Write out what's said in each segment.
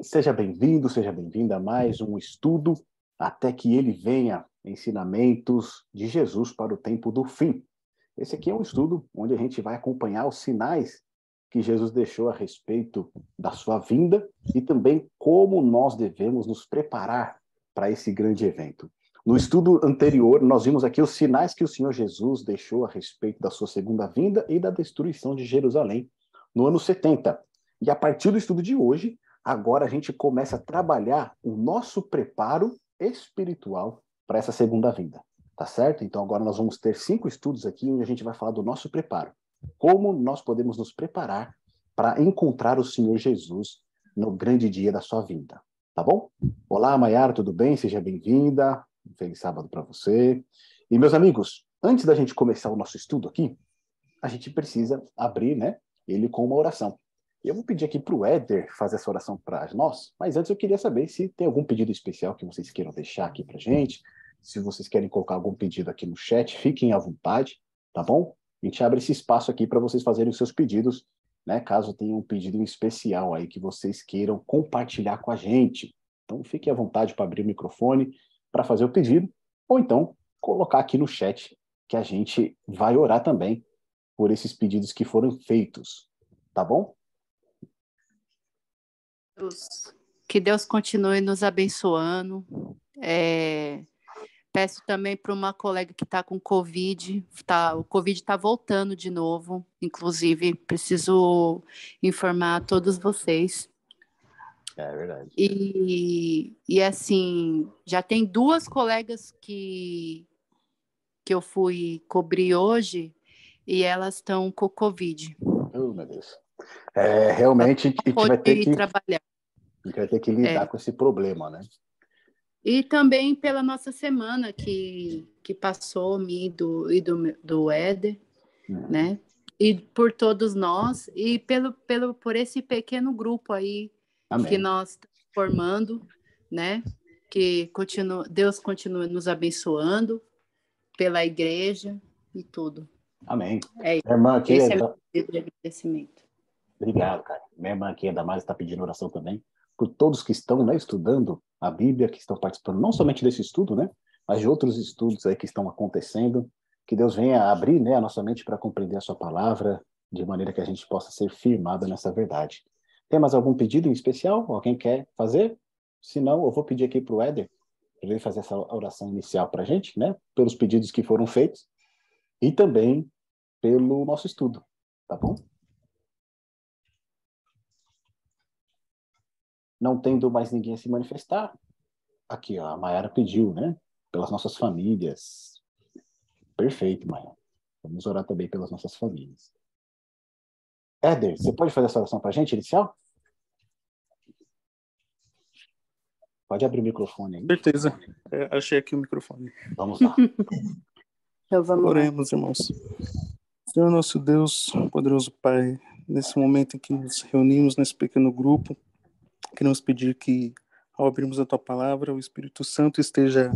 Seja bem-vindo, seja bem-vinda a mais um estudo até que ele venha, ensinamentos de Jesus para o tempo do fim. Esse aqui é um estudo onde a gente vai acompanhar os sinais que Jesus deixou a respeito da sua vinda e também como nós devemos nos preparar para esse grande evento. No estudo anterior, nós vimos aqui os sinais que o Senhor Jesus deixou a respeito da sua segunda vinda e da destruição de Jerusalém no ano 70. E a partir do estudo de hoje, agora a gente começa a trabalhar o nosso preparo espiritual para essa segunda vinda, tá certo? Então agora nós vamos ter 5 estudos aqui onde a gente vai falar do nosso preparo. Como nós podemos nos preparar para encontrar o Senhor Jesus no grande dia da sua vinda, tá bom? Olá, Maiara, tudo bem? Seja bem-vinda. Um feliz sábado para você. E meus amigos, antes da gente começar o nosso estudo aqui, a gente precisa abrir, né, ele com uma oração. Eu vou pedir aqui para o Éder fazer essa oração para nós, mas antes eu queria saber se tem algum pedido especial que vocês queiram deixar aqui para a gente. Se vocês querem colocar algum pedido aqui no chat, fiquem à vontade, tá bom? A gente abre esse espaço aqui para vocês fazerem os seus pedidos, né? Caso tenha um pedido especial aí que vocês queiram compartilhar com a gente. Então fiquem à vontade para abrir o microfone para fazer o pedido, ou então colocar aqui no chat que a gente vai orar também por esses pedidos que foram feitos, tá bom? Que Deus continue nos abençoando. Peço também para uma colega que está com Covid, o Covid está voltando de novo, inclusive preciso informar a todos vocês. É verdade. E assim, já tem 2 colegas que eu fui cobrir hoje e elas estão com Covid. Oh, meu Deus. Realmente, a gente vai ter que trabalhar. A gente vai ter que lidar com esse problema, né? E também pela nossa semana que passou, e do Éder, né? E por todos nós, e por esse pequeno grupo aí. Amém. Que nós estamos formando, né? Que Deus continua nos abençoando pela igreja e tudo. Amém. Minha irmã aqui esse é meu pedido de agradecimento. Obrigado, cara. Minha irmã aqui, a Damares, está pedindo oração também por todos que estão, né, estudando a Bíblia, que estão participando não somente desse estudo, né, mas de outros estudos aí que estão acontecendo. Que Deus venha abrir, né, a nossa mente para compreender a sua palavra, de maneira que a gente possa ser firmado nessa verdade. Tem mais algum pedido em especial? Alguém quer fazer? Se não, eu vou pedir aqui para o Éder, para ele fazer essa oração inicial para a gente, né, pelos pedidos que foram feitos e também pelo nosso estudo, tá bom? Não tendo mais ninguém a se manifestar, aqui, ó, a Maiara pediu, né? Pelas nossas famílias. Perfeito, Maiara. Vamos orar também pelas nossas famílias. Éder, você pode fazer essa oração para a gente, inicial? Pode abrir o microfone aí. Certeza. Achei aqui o microfone. Vamos lá. Oremos, irmãos. Senhor nosso Deus, poderoso Pai, nesse momento em que nos reunimos nesse pequeno grupo, queremos pedir que, ao abrirmos a Tua Palavra, o Espírito Santo esteja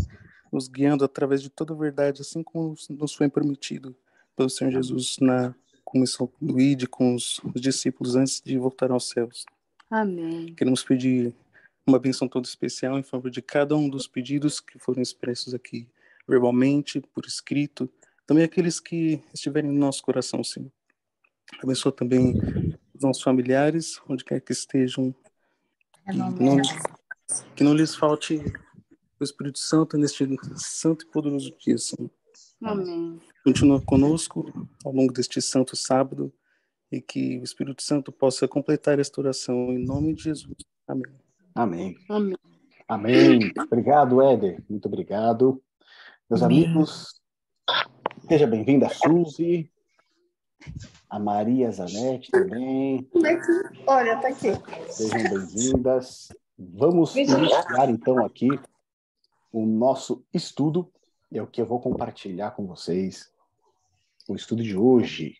nos guiando através de toda a verdade, assim como nos foi permitido pelo Senhor Jesus na comissão do ID com os discípulos antes de voltar aos céus. Amém. Queremos pedir uma bênção toda especial em favor de cada um dos pedidos que foram expressos aqui verbalmente, por escrito, também aqueles que estiverem no nosso coração, Senhor. Abençoa também os nossos familiares, onde quer que estejam, que não lhes falte o Espírito Santo neste santo e poderoso dia, Senhor. Amém. Continua conosco ao longo deste santo sábado e que o Espírito Santo possa completar esta oração em nome de Jesus. Amém. Amém. Amém. Amém. Obrigado, Éder. Muito obrigado. Meus amigos, seja bem-vinda, Suzy. A Maria Zanetti também. Olha, tá aqui. Sejam bem-vindas. Vamos iniciar, então, aqui o nosso estudo. É o que eu vou compartilhar com vocês. O estudo de hoje.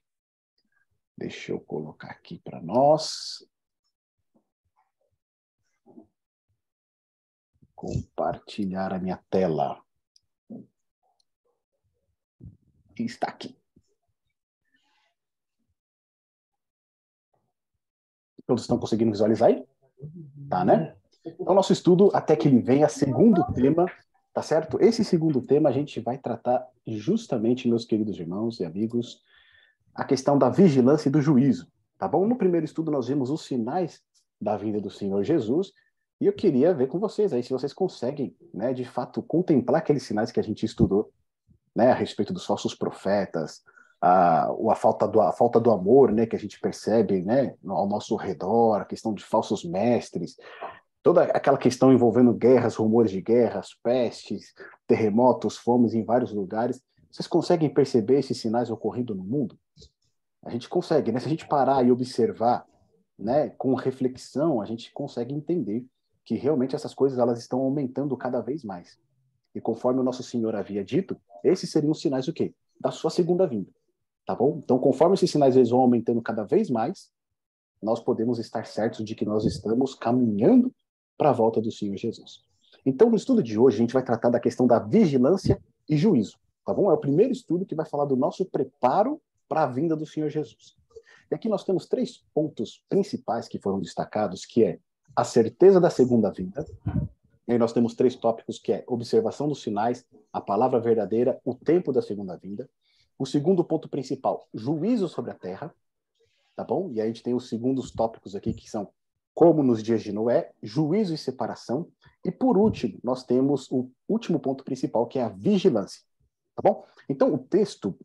Deixa eu colocar aqui para nós. Compartilhar a minha tela. Está aqui. Todos estão conseguindo visualizar aí? Tá, né? Então, nosso estudo, até que ele venha, segundo tema, tá certo? Esse segundo tema a gente vai tratar justamente, meus queridos irmãos e amigos, a questão da vigilância e do juízo, tá bom? No primeiro estudo nós vimos os sinais da vinda do Senhor Jesus, e eu queria ver com vocês aí se vocês conseguem, né, de fato, contemplar aqueles sinais que a gente estudou, né, a respeito dos falsos profetas, a falta do amor, né, que a gente percebe, né, ao nosso redor, a questão de falsos mestres, toda aquela questão envolvendo guerras, rumores de guerras, pestes, terremotos, fomes em vários lugares. Vocês conseguem perceber esses sinais ocorrendo no mundo? A gente consegue, né? Se a gente parar e observar, né, com reflexão, a gente consegue entender que realmente essas coisas elas estão aumentando cada vez mais. E conforme o nosso Senhor havia dito, esses seriam os sinais do quê? Da sua segunda vinda, tá bom? Então, conforme esses sinais eles vão aumentando cada vez mais, nós podemos estar certos de que nós estamos caminhando para a volta do Senhor Jesus. Então, no estudo de hoje, a gente vai tratar da questão da vigilância e juízo, tá bom? É o primeiro estudo que vai falar do nosso preparo para a vinda do Senhor Jesus. E aqui nós temos 3 pontos principais que foram destacados, que é a certeza da segunda vinda. E aí nós temos 3 tópicos, que é observação dos sinais, a palavra verdadeira, o tempo da segunda vinda. O segundo ponto principal, juízo sobre a terra, tá bom? E aí a gente tem os segundos tópicos aqui, que são como nos dias de Noé, juízo e separação. E por último, nós temos o último ponto principal, que é a vigilância, tá bom? Então, o texto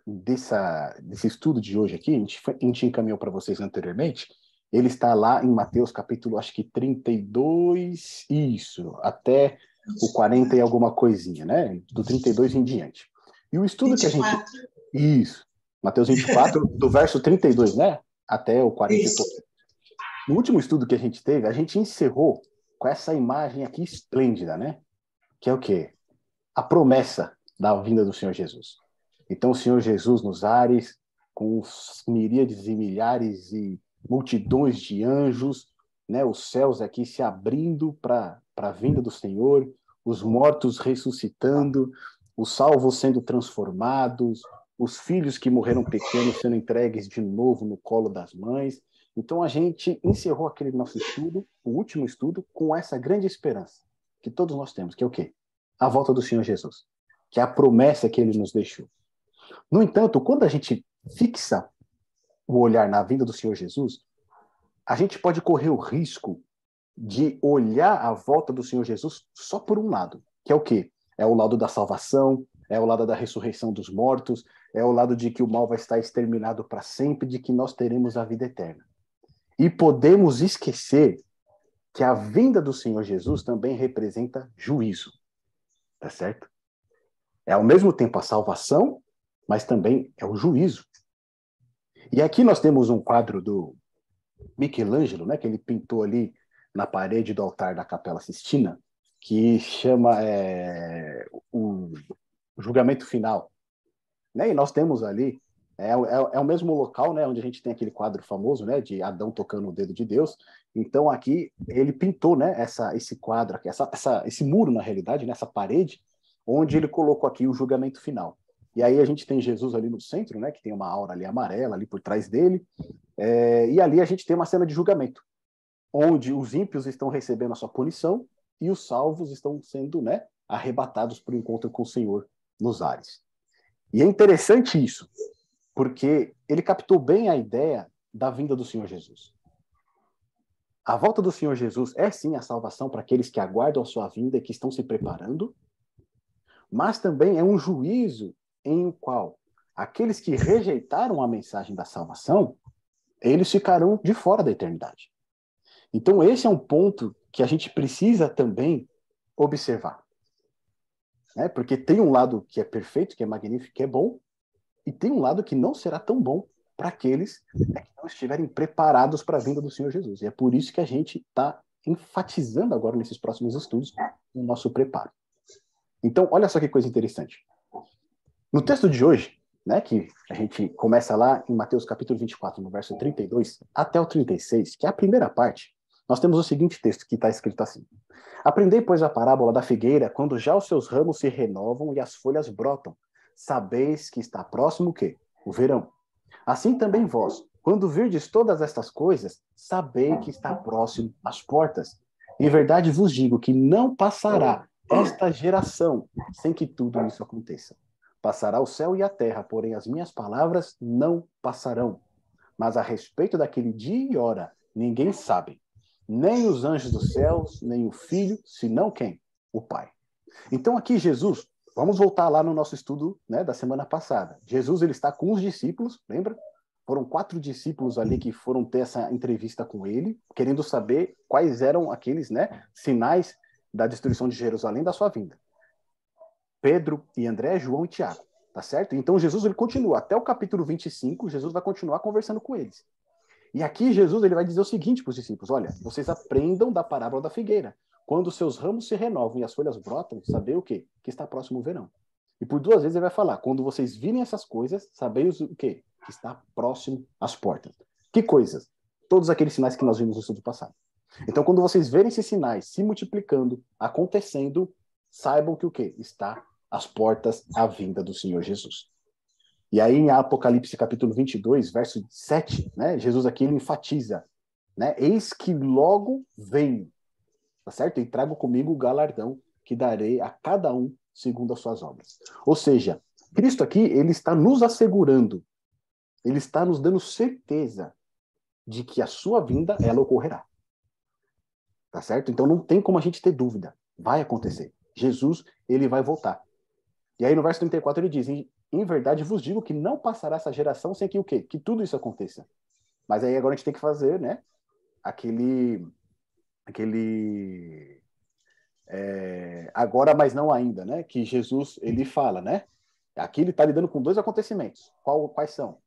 desse estudo de hoje aqui, a gente encaminhou para vocês anteriormente, ele está lá em Mateus capítulo, acho que 32, isso, até o 40 e alguma coisinha, né? Do 32 em diante. E o estudo 24. Que a gente... Isso, Mateus 24, do verso 32, né? Até o 40 e pouco. No último estudo que a gente teve, a gente encerrou com essa imagem aqui esplêndida, né? Que é o quê? A promessa da vinda do Senhor Jesus. Então, o Senhor Jesus nos ares, com os miríades e milhares e multidões de anjos, né? Os céus aqui se abrindo para a vinda do Senhor, os mortos ressuscitando, os salvos sendo transformados, os filhos que morreram pequenos sendo entregues de novo no colo das mães. Então, a gente encerrou aquele nosso estudo, o último estudo, com essa grande esperança que todos nós temos, que é o quê? A volta do Senhor Jesus, que é a promessa que ele nos deixou. No entanto, quando a gente fixa o olhar na vinda do Senhor Jesus, a gente pode correr o risco de olhar a volta do Senhor Jesus só por um lado, que é o quê? É o lado da salvação, é o lado da ressurreição dos mortos, é o lado de que o mal vai estar exterminado para sempre, de que nós teremos a vida eterna. E podemos esquecer que a vinda do Senhor Jesus também representa juízo, tá certo? É ao mesmo tempo a salvação, mas também é o juízo. E aqui nós temos um quadro do Michelangelo, né, que ele pintou ali na parede do altar da Capela Sistina, que chama o julgamento final. Né? E nós temos ali, é o mesmo local, né, onde a gente tem aquele quadro famoso, né, de Adão tocando o dedo de Deus. Então aqui ele pintou, né, esse quadro, aqui, esse muro, na realidade, nessa parede, onde ele colocou aqui o julgamento final. E aí a gente tem Jesus ali no centro, né, que tem uma aura ali amarela ali por trás dele, e ali a gente tem uma cena de julgamento, onde os ímpios estão recebendo a sua punição e os salvos estão sendo, né, arrebatados para o encontro com o Senhor nos ares. E é interessante isso, porque ele captou bem a ideia da vinda do Senhor Jesus. A volta do Senhor Jesus é sim a salvação para aqueles que aguardam a sua vinda e que estão se preparando, mas também é um juízo em o qual aqueles que rejeitaram a mensagem da salvação, eles ficarão de fora da eternidade. Então esse é um ponto que a gente precisa também observar. Né? Porque tem um lado que é perfeito, que é magnífico, que é bom, e tem um lado que não será tão bom para aqueles que não estiverem preparados para a vinda do Senhor Jesus. E é por isso que a gente está enfatizando agora nesses próximos estudos o nosso preparo. Então, olha só que coisa interessante. No texto de hoje, né, que a gente começa lá em Mateus capítulo 24, no verso 32 até o 36, que é a primeira parte, nós temos o seguinte texto que está escrito assim: Aprendei, pois, a parábola da figueira, quando já os seus ramos se renovam e as folhas brotam. Sabeis que está próximo o quê? O verão. Assim também vós, Quando virdes todas estas coisas, sabei que está próximo às portas. Em verdade vos digo que não passará esta geração sem que tudo isso aconteça. Passará o céu e a terra, porém as minhas palavras não passarão. Mas a respeito daquele dia e hora, ninguém sabe, nem os anjos dos céus, nem o Filho, senão quem? O Pai. Então aqui Jesus, vamos voltar lá no nosso estudo, né, da semana passada. Jesus, ele está com os discípulos, lembra? Foram 4 discípulos ali que foram ter essa entrevista com ele, querendo saber quais eram aqueles, né, sinais da destruição de Jerusalém da sua vinda. Pedro e André, João e Tiago, tá certo? Então Jesus, ele continua, até o capítulo 25, Jesus vai continuar conversando com eles. E aqui Jesus, ele vai dizer o seguinte para os discípulos: olha, vocês aprendam da parábola da figueira. Quando os seus ramos se renovam e as folhas brotam, saber o quê? Que está próximo o verão. E por 2 vezes ele vai falar: quando vocês virem essas coisas, sabeis o quê? Que está próximo às portas. Que coisas? Todos aqueles sinais que nós vimos no estudo passado. Então, quando vocês verem esses sinais se multiplicando, acontecendo, saibam que o quê? Está às portas a vinda do Senhor Jesus. E aí, em Apocalipse capítulo 22, verso 7, né, Jesus aqui ele enfatiza, né, eis que logo venho, tá certo? E trago comigo o galardão que darei a cada um segundo as suas obras. Ou seja, Cristo aqui, ele está nos assegurando, ele está nos dando certeza de que a sua vinda, ela ocorrerá. Tá certo? Então não tem como a gente ter dúvida. Vai acontecer. Jesus, ele vai voltar. E aí no verso 34 ele diz: em verdade vos digo que não passará essa geração sem que o quê? Que tudo isso aconteça. Mas aí agora a gente tem que fazer, né? Agora, mas não ainda, né? Que Jesus, ele fala, né? Aqui ele está lidando com 2 acontecimentos. Quais são?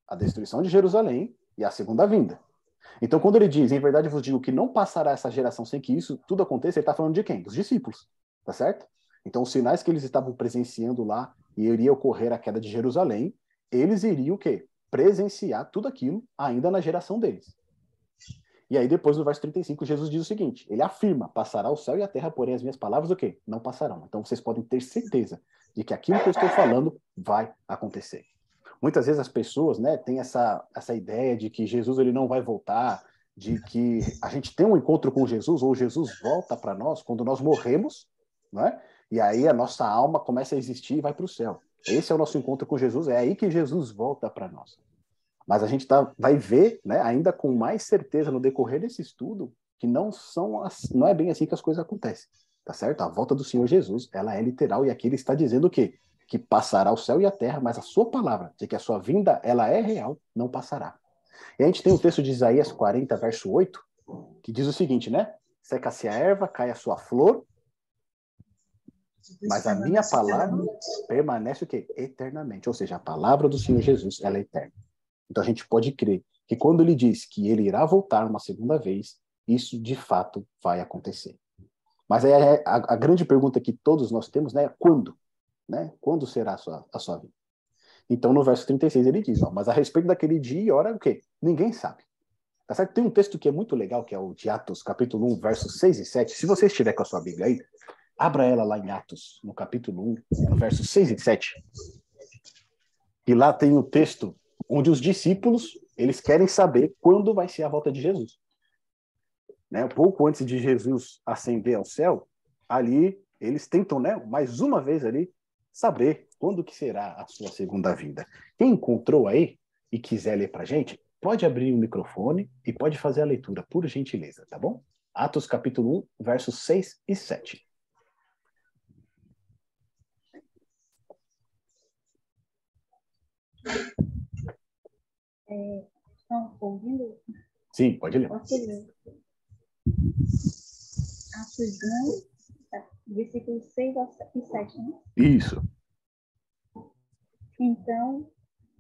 A destruição de Jerusalém e a segunda vinda. Então, quando ele diz, em verdade vos digo que não passará essa geração sem que isso tudo aconteça, ele está falando de quem? Dos discípulos, tá certo? Então, os sinais que eles estavam presenciando lá, e iria ocorrer a queda de Jerusalém, eles iriam o quê? Presenciar tudo aquilo ainda na geração deles. E aí, depois, no verso 35, Jesus diz o seguinte, ele afirma, passará o céu e a terra, porém as minhas palavras o quê? Não passarão. Então, vocês podem ter certeza de que aquilo que eu estou falando vai acontecer. Muitas vezes as pessoas, né, têm essa ideia de que Jesus ele não vai voltar, de que a gente tem um encontro com Jesus, ou Jesus volta para nós quando nós morremos, né? E aí a nossa alma começa a existir e vai para o céu. Esse é o nosso encontro com Jesus, é aí que Jesus volta para nós. Mas a gente vai ver, né, ainda com mais certeza no decorrer desse estudo, que não é bem assim que as coisas acontecem, tá certo? A volta do Senhor Jesus, ela é literal, e aqui ele está dizendo o quê? Que passará o céu e a terra, mas a sua palavra, de que a sua vinda, ela é real, não passará. E a gente tem o texto de Isaías 40, verso 8, que diz o seguinte, né? Seca-se a erva, cai a sua flor, mas a minha palavra permanece o quê? Eternamente. Ou seja, a palavra do Senhor Jesus, ela é eterna. Então a gente pode crer que quando ele diz que ele irá voltar uma segunda vez, isso de fato vai acontecer. Mas aí a grande pergunta que todos nós temos, né, é quando? Né? Quando será a sua vida? Então, no verso 36, ele diz, mas a respeito daquele dia e hora, o quê? Ninguém sabe. Tá certo? Tem um texto que é muito legal, que é o de Atos, capítulo 1, versos 6 e 7. Se você estiver com a sua Bíblia aí, abra ela lá em Atos, no capítulo 1, no versos 6 e 7. E lá tem o texto onde os discípulos, eles querem saber quando vai ser a volta de Jesus. Né? Pouco antes de Jesus ascender ao céu, ali eles tentam, né, mais uma vez ali, saber quando que será a sua segunda vinda. Quem encontrou aí e quiser ler para a gente, pode abrir o microfone e pode fazer a leitura, por gentileza, tá bom? Atos capítulo 1, versos 6 e 7. Estão ouvindo? Sim, pode ler. Posso ler? Atos 1, versículos 6 e 7, né? Isso. Então,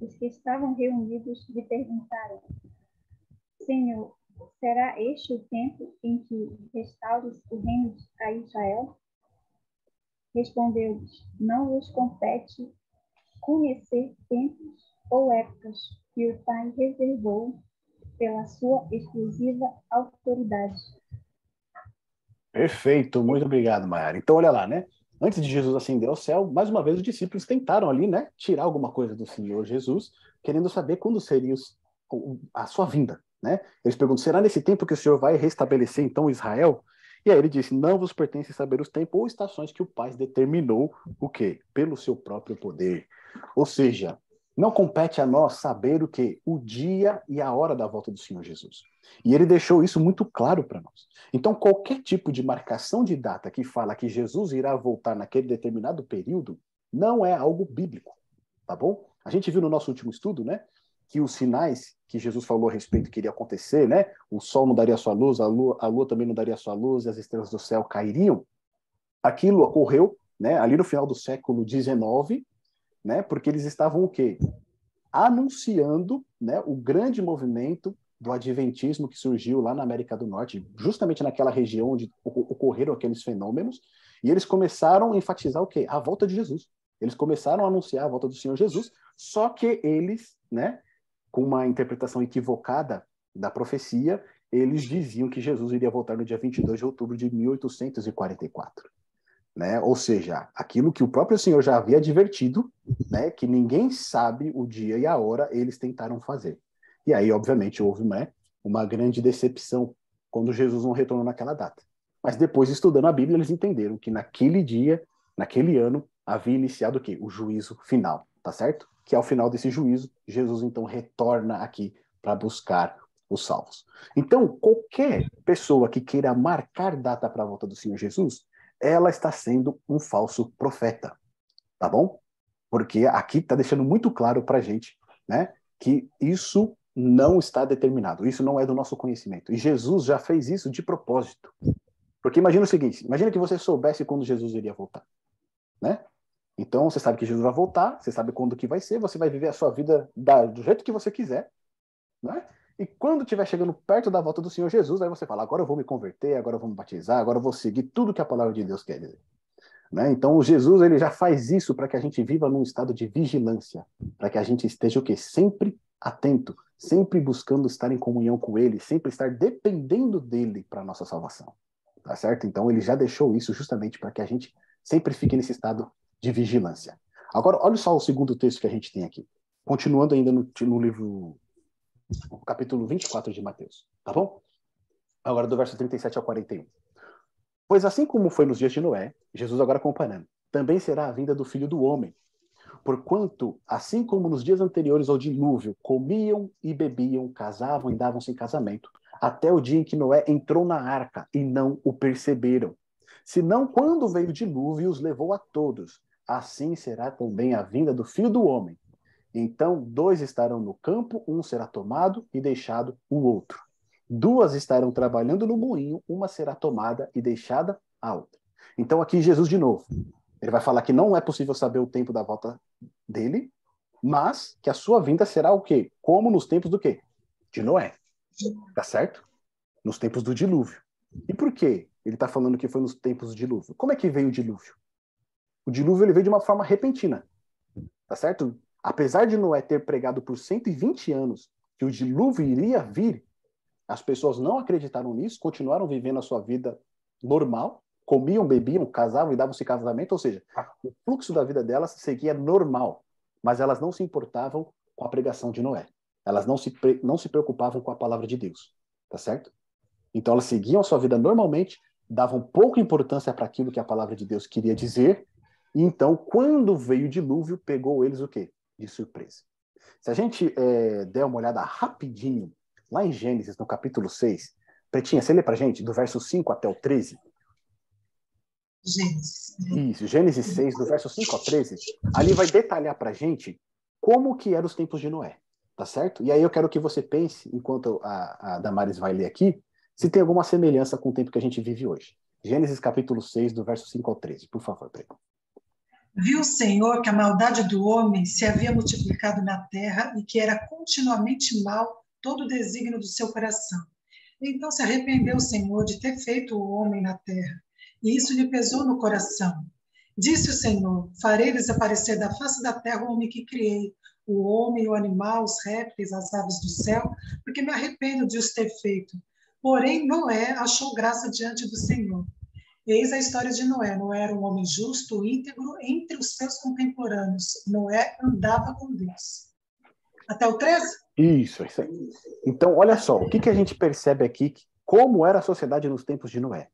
os que estavam reunidos lhe perguntaram: Senhor, será este o tempo em que restaures o reino a Israel? Respondeu-lhes: Não vos compete conhecer tempos ou épocas que o Pai reservou pela sua exclusiva autoridade. Perfeito, muito obrigado, Mayara. Então, olha lá, né? Antes de Jesus ascender ao céu, mais uma vez os discípulos tentaram ali, né, tirar alguma coisa do Senhor Jesus, querendo saber quando seria a sua vinda, né? Eles perguntam, será nesse tempo que o Senhor vai restabelecer então Israel? E aí ele disse, não vos pertence saber os tempos ou estações que o Pai determinou, o quê? Pelo seu próprio poder. Ou seja, não compete a nós saber o quê? O dia e a hora da volta do Senhor Jesus. E ele deixou isso muito claro para nós. Então, qualquer tipo de marcação de data que fala que Jesus irá voltar naquele determinado período, não é algo bíblico, tá bom? A gente viu no nosso último estudo, né, que os sinais que Jesus falou a respeito que iria acontecer, né, o sol não daria sua luz, a lua também não daria sua luz, e as estrelas do céu cairiam. Aquilo ocorreu, né, ali no final do século XIX, né, porque eles estavam o quê? Anunciando, né, o grande movimento do adventismo que surgiu lá na América do Norte, justamente naquela região onde ocorreram aqueles fenômenos, e eles começaram a enfatizar o quê? A volta de Jesus. Eles começaram a anunciar a volta do Senhor Jesus, só que eles, né, com uma interpretação equivocada da profecia, eles diziam que Jesus iria voltar no dia 22 de outubro de 1844. Né? Ou seja, aquilo que o próprio Senhor já havia advertido, né, que ninguém sabe o dia e a hora, eles tentaram fazer. E aí, obviamente, houve uma grande decepção quando Jesus não retornou naquela data. Mas depois, estudando a Bíblia, eles entenderam que naquele dia, naquele ano, havia iniciado o quê? O juízo final, tá certo? Que ao final desse juízo, Jesus então retorna aqui para buscar os salvos. Então, qualquer pessoa que queira marcar data para a volta do Senhor Jesus, ela está sendo um falso profeta, tá bom? Porque aqui está deixando muito claro para a gente, né, que isso não está determinado, isso não é do nosso conhecimento. E Jesus já fez isso de propósito. Porque imagina o seguinte, imagina que você soubesse quando Jesus iria voltar, né? Então, você sabe que Jesus vai voltar, você sabe quando que vai ser, você vai viver a sua vida do jeito que você quiser, né? E quando estiver chegando perto da volta do Senhor Jesus, aí você fala, agora eu vou me converter, agora eu vou me batizar, agora eu vou seguir tudo que a palavra de Deus quer dizer. Né? Então, o Jesus ele já faz isso para que a gente viva num estado de vigilância, para que a gente esteja o quê? Sempre atento, sempre buscando estar em comunhão com Ele, sempre estar dependendo dEle para a nossa salvação. Tá certo? Então, ele já deixou isso justamente para que a gente sempre fique nesse estado de vigilância. Agora, olha só o segundo texto que a gente tem aqui. Continuando ainda no livro, no capítulo 24 de Mateus. Tá bom? Agora, do verso 37 ao 41. Pois assim como foi nos dias de Noé, Jesus agora comparando, também será a vinda do Filho do Homem. Porquanto, assim como nos dias anteriores ao dilúvio, comiam e bebiam, casavam e davam-se em casamento, até o dia em que Noé entrou na arca e não o perceberam. Senão, quando veio o dilúvio, os levou a todos. Assim será também a vinda do Filho do Homem. Então, 2 estarão no campo, um será tomado e deixado o outro. 2 estarão trabalhando no moinho, uma será tomada e deixada a outra. Então, aqui Jesus de novo. Ele vai falar que não é possível saber o tempo da volta dele, mas que a sua vinda será o quê? Como nos tempos do quê? De Noé. Tá certo? Nos tempos do dilúvio. E por quê? Ele está falando que foi nos tempos do dilúvio. Como é que veio o dilúvio? O dilúvio ele veio de uma forma repentina. Tá certo? Apesar de Noé ter pregado por 120 anos que o dilúvio iria vir, as pessoas não acreditaram nisso, continuaram vivendo a sua vida normal, comiam, bebiam, casavam e davam-se casamento, ou seja, o fluxo da vida delas seguia normal, mas elas não se importavam com a pregação de Noé. Elas não se preocupavam com a palavra de Deus, tá certo? Então elas seguiam a sua vida normalmente, davam pouca importância para aquilo que a palavra de Deus queria dizer, e então, quando veio o dilúvio, pegou eles o quê? De surpresa. Se a gente der uma olhada rapidinho, lá em Gênesis, no capítulo 6, Pretinha, você lê pra gente, do verso 5 até o 13? Gênesis. Isso, Gênesis 6, do verso 5 ao 13, ali vai detalhar pra gente como que eram os tempos de Noé, tá certo? E aí eu quero que você pense, enquanto a Damares vai ler aqui, se tem alguma semelhança com o tempo que a gente vive hoje. Gênesis capítulo 6, do verso 5 ao 13, por favor, Preto. Viu o Senhor que a maldade do homem se havia multiplicado na terra e que era continuamente mal todo o desígnio do seu coração. Então se arrependeu o Senhor de ter feito o homem na terra, e isso lhe pesou no coração. Disse o Senhor, farei desaparecer da face da terra o homem que criei, o homem, o animal, os répteis, as aves do céu, porque me arrependo de os ter feito. Porém, Noé achou graça diante do Senhor. Eis a história de Noé. Noé era um homem justo, íntegro, entre os seus contemporâneos. Noé andava com Deus. Até o 13? Isso aí. Então, olha só, o que a gente percebe aqui, como era a sociedade nos tempos de Noé.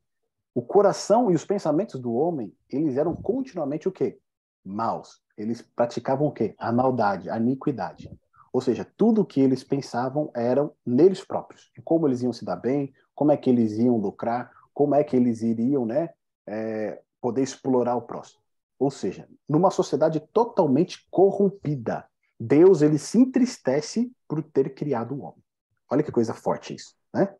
O coração e os pensamentos do homem, eles eram continuamente o quê? Maus. Eles praticavam o quê? A maldade, a iniquidade. Ou seja, tudo o que eles pensavam eram neles próprios. E como eles iam se dar bem, como é que eles iam lucrar, como é que eles iriam, né, poder explorar o próximo. Ou seja, numa sociedade totalmente corrompida, Deus ele se entristece por ter criado o homem. Olha que coisa forte isso, né?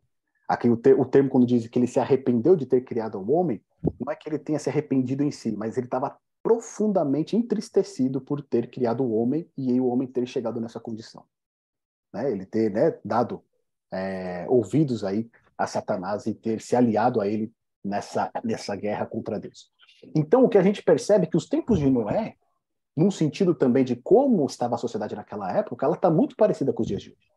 Aqui o termo quando diz que ele se arrependeu de ter criado o homem, não é que ele tenha se arrependido em si, mas ele estava profundamente entristecido por ter criado o homem e o homem ter chegado nessa condição, né? Ele ter, né, dado ouvidos aí a Satanás e ter se aliado a ele nessa guerra contra Deus. Então o que a gente percebe é que os tempos de Noé, num sentido também de como estava a sociedade naquela época, ela está muito parecida com os dias de hoje,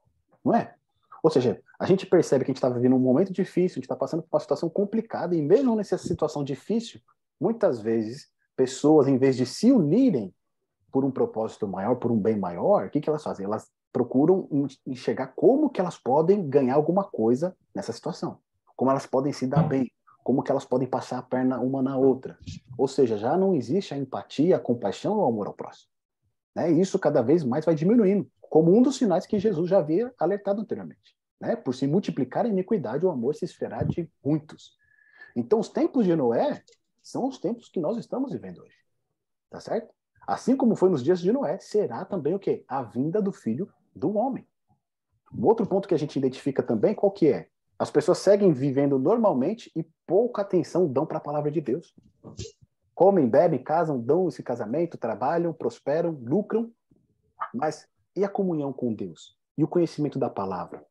não é? Ou seja, a gente percebe que a gente está vivendo um momento difícil, a gente está passando por uma situação complicada, e mesmo nessa situação difícil, muitas vezes, pessoas, em vez de se unirem por um propósito maior, por um bem maior, o que elas fazem? Elas procuram enxergar como que elas podem ganhar alguma coisa nessa situação, como elas podem se dar bem, como que elas podem passar a perna uma na outra. Ou seja, já não existe a empatia, a compaixão ou o amor ao próximo, né? E isso cada vez mais vai diminuindo, como um dos sinais que Jesus já havia alertado anteriormente, né? Por se multiplicar a iniquidade, o amor se esfriará de muitos. Então, os tempos de Noé são os tempos que nós estamos vivendo hoje, tá certo? Assim como foi nos dias de Noé, será também o quê? A vinda do Filho do Homem. Um outro ponto que a gente identifica também, qual que é? As pessoas seguem vivendo normalmente e pouca atenção dão para a palavra de Deus. Comem, bebem, casam, dão esse casamento, trabalham, prosperam, lucram, mas e a comunhão com Deus? E o conhecimento da palavra?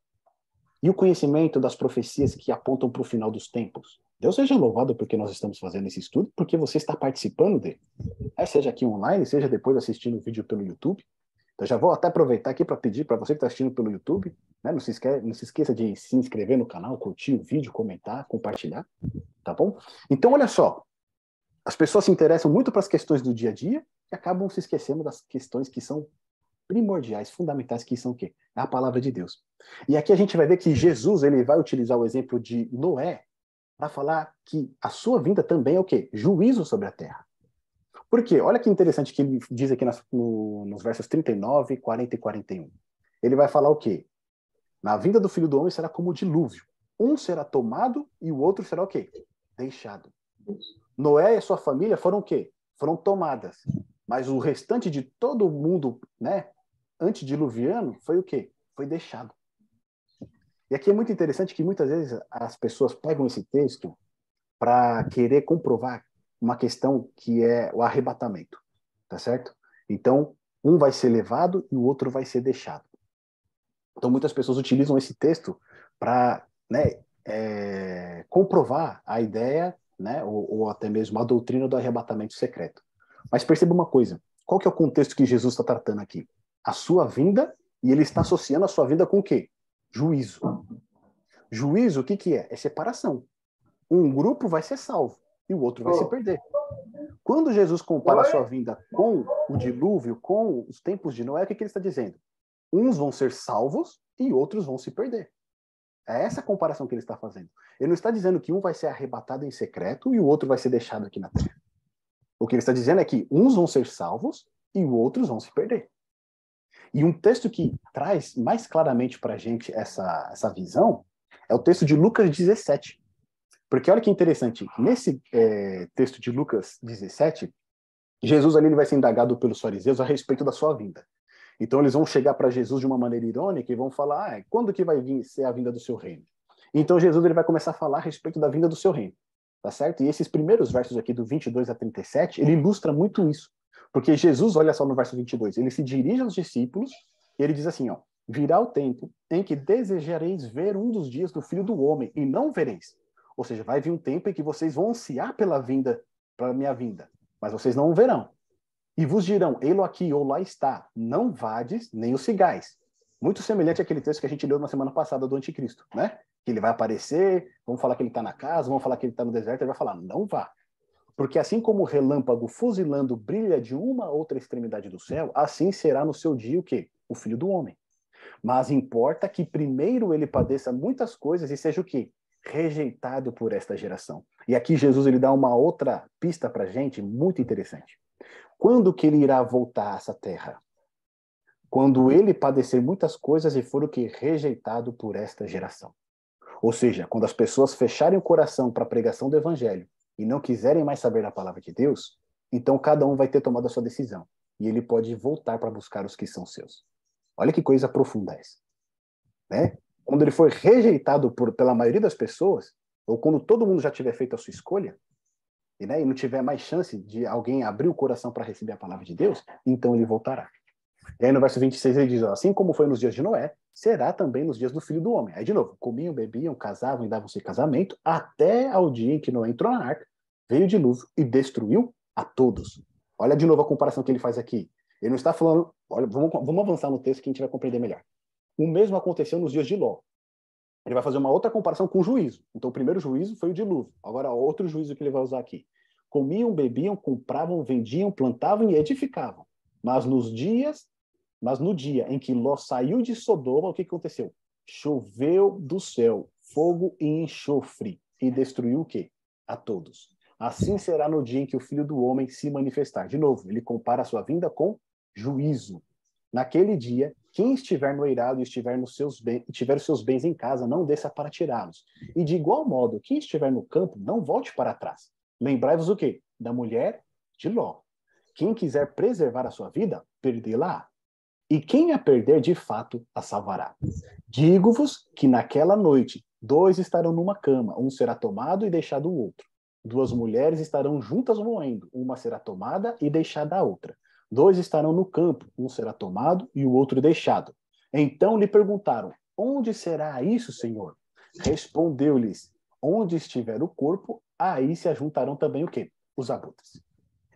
E o conhecimento das profecias que apontam para o final dos tempos? Deus seja louvado porque nós estamos fazendo esse estudo, porque você está participando dele. Seja aqui online, seja depois assistindo o vídeo pelo YouTube. Então já vou até aproveitar aqui para pedir para você que está assistindo pelo YouTube, né, não se esqueça de se inscrever no canal, curtir o vídeo, comentar, compartilhar, tá bom? Então olha só, as pessoas se interessam muito para as questões do dia a dia e acabam se esquecendo das questões que são primordiais, fundamentais, que são o quê? É a palavra de Deus. E aqui a gente vai ver que Jesus ele vai utilizar o exemplo de Noé para falar que a sua vinda também é o quê? Juízo sobre a terra. Por quê? Olha que interessante que ele diz aqui nos versos 39, 40 e 41. Ele vai falar o quê? Na vinda do Filho do Homem será como o dilúvio. Um será tomado e o outro será o quê? Deixado. Noé e a sua família foram o quê? Foram tomadas. Mas o restante de todo o mundo, né, antediluviano, foi o quê? Foi deixado. E aqui é muito interessante que muitas vezes as pessoas pegam esse texto para querer comprovar uma questão que é o arrebatamento, tá certo? Então, um vai ser levado e o outro vai ser deixado. Então, muitas pessoas utilizam esse texto para, né, comprovar a ideia, né, ou até mesmo a doutrina do arrebatamento secreto. Mas perceba uma coisa, qual que é o contexto que Jesus está tratando aqui? A sua vinda, e ele está associando a sua vinda com o quê? Juízo. Juízo, o que que é? É separação. Um grupo vai ser salvo e o outro vai se perder. Quando Jesus compara a sua vinda com o dilúvio, com os tempos de Noé, o que ele está dizendo? Uns vão ser salvos e outros vão se perder. É essa a comparação que ele está fazendo. Ele não está dizendo que um vai ser arrebatado em secreto e o outro vai ser deixado aqui na terra. O que ele está dizendo é que uns vão ser salvos e outros vão se perder. E um texto que traz mais claramente para a gente essa visão é o texto de Lucas 17. Porque olha que interessante, nesse texto de Lucas 17, Jesus ali ele vai ser indagado pelos fariseus a respeito da sua vinda. Então eles vão chegar para Jesus de uma maneira irônica e vão falar, quando que vai ser a vinda do seu reino? Então Jesus ele vai começar a falar a respeito da vinda do seu reino, tá certo? E esses primeiros versos aqui, do 22 a 37, ele ilustra muito isso. Porque Jesus, olha só no verso 22, ele se dirige aos discípulos e ele diz assim, ó, virá o tempo em que desejareis ver um dos dias do Filho do Homem e não vereis. Ou seja, vai vir um tempo em que vocês vão ansiar pela minha vinda, mas vocês não o verão. E vos dirão, ei-lo aqui ou lá está, não vades nem o sigais. Muito semelhante àquele texto que a gente leu na semana passada do Anticristo, né? Que ele vai aparecer, vamos falar que ele está na casa, vamos falar que ele está no deserto, ele vai falar, não vá. Porque assim como o relâmpago fuzilando brilha de uma a outra extremidade do céu, assim será no seu dia o quê? O Filho do Homem. Mas importa que primeiro ele padeça muitas coisas e seja o quê? Rejeitado por esta geração. E aqui Jesus ele dá uma outra pista para a gente muito interessante. Quando que ele irá voltar a essa terra? Quando ele padecer muitas coisas e for o que? Rejeitado por esta geração. Ou seja, quando as pessoas fecharem o coração para a pregação do evangelho e não quiserem mais saber da palavra de Deus, então cada um vai ter tomado a sua decisão. E ele pode voltar para buscar os que são seus. Olha que coisa profunda essa. Né? Quando ele for rejeitado pela maioria das pessoas, ou quando todo mundo já tiver feito a sua escolha, e não tiver mais chance de alguém abrir o coração para receber a palavra de Deus, então ele voltará. E aí no verso 26 ele diz, assim como foi nos dias de Noé, será também nos dias do Filho do Homem. Aí de novo, comiam, bebiam, casavam e davam-se casamento, até ao dia em que Noé entrou na arca, veio o dilúvio e destruiu a todos. Olha de novo a comparação que ele faz aqui. Ele não está falando, olha, vamos avançar no texto que a gente vai compreender melhor. O mesmo aconteceu nos dias de Ló. Ele vai fazer uma outra comparação com o juízo. Então o primeiro juízo foi o dilúvio. Agora outro juízo que ele vai usar aqui. Comiam, bebiam, compravam, vendiam, plantavam e edificavam. Mas no dia em que Ló saiu de Sodoma, o que aconteceu? Choveu do céu fogo e enxofre e destruiu o quê? A todos. Assim será no dia em que o Filho do Homem se manifestar. De novo, ele compara a sua vinda com juízo. Naquele dia, quem estiver no eirado e tiver os seus bens em casa, não desça para tirá-los. E de igual modo, quem estiver no campo, não volte para trás. Lembrai-vos o quê? Da mulher de Ló. Quem quiser preservar a sua vida, perdê-la. E quem a perder, de fato, a salvará. Digo-vos que naquela noite, 2 estarão numa cama, um será tomado e deixado o outro. 2 mulheres estarão juntas moendo, uma será tomada e deixada a outra. 2 estarão no campo, um será tomado e o outro deixado. Então lhe perguntaram, onde será isso, Senhor? Respondeu-lhes, onde estiver o corpo, aí se ajuntarão também o quê? Os abutres.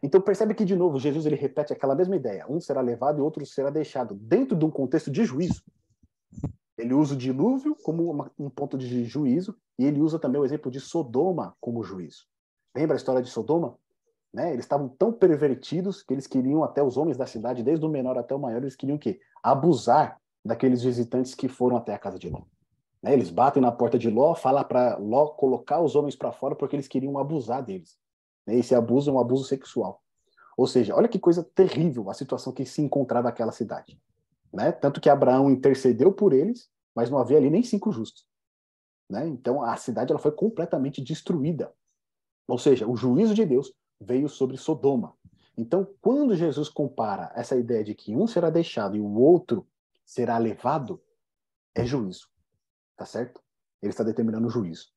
Então percebe que, de novo, Jesus ele repete aquela mesma ideia. Um será levado e outro será deixado, dentro de um contexto de juízo. Ele usa o dilúvio como um ponto de juízo e ele usa também o exemplo de Sodoma como juízo. Lembra a história de Sodoma? Né? Eles estavam tão pervertidos que eles queriam, até os homens da cidade, desde o menor até o maior, eles queriam o quê? Abusar daqueles visitantes que foram até a casa de Ló. Né? Eles batem na porta de Ló, falam para Ló colocar os homens para fora porque eles queriam abusar deles. Esse abuso é um abuso sexual. Ou seja, olha que coisa terrível a situação que se encontrava aquela cidade. Né? Tanto que Abraão intercedeu por eles, mas não havia ali nem 5 justos. Né? Então a cidade ela foi completamente destruída. Ou seja, o juízo de Deus veio sobre Sodoma. Então, quando Jesus compara essa ideia de que um será deixado e o outro será levado, é juízo. Tá certo? Ele está determinando o juízo.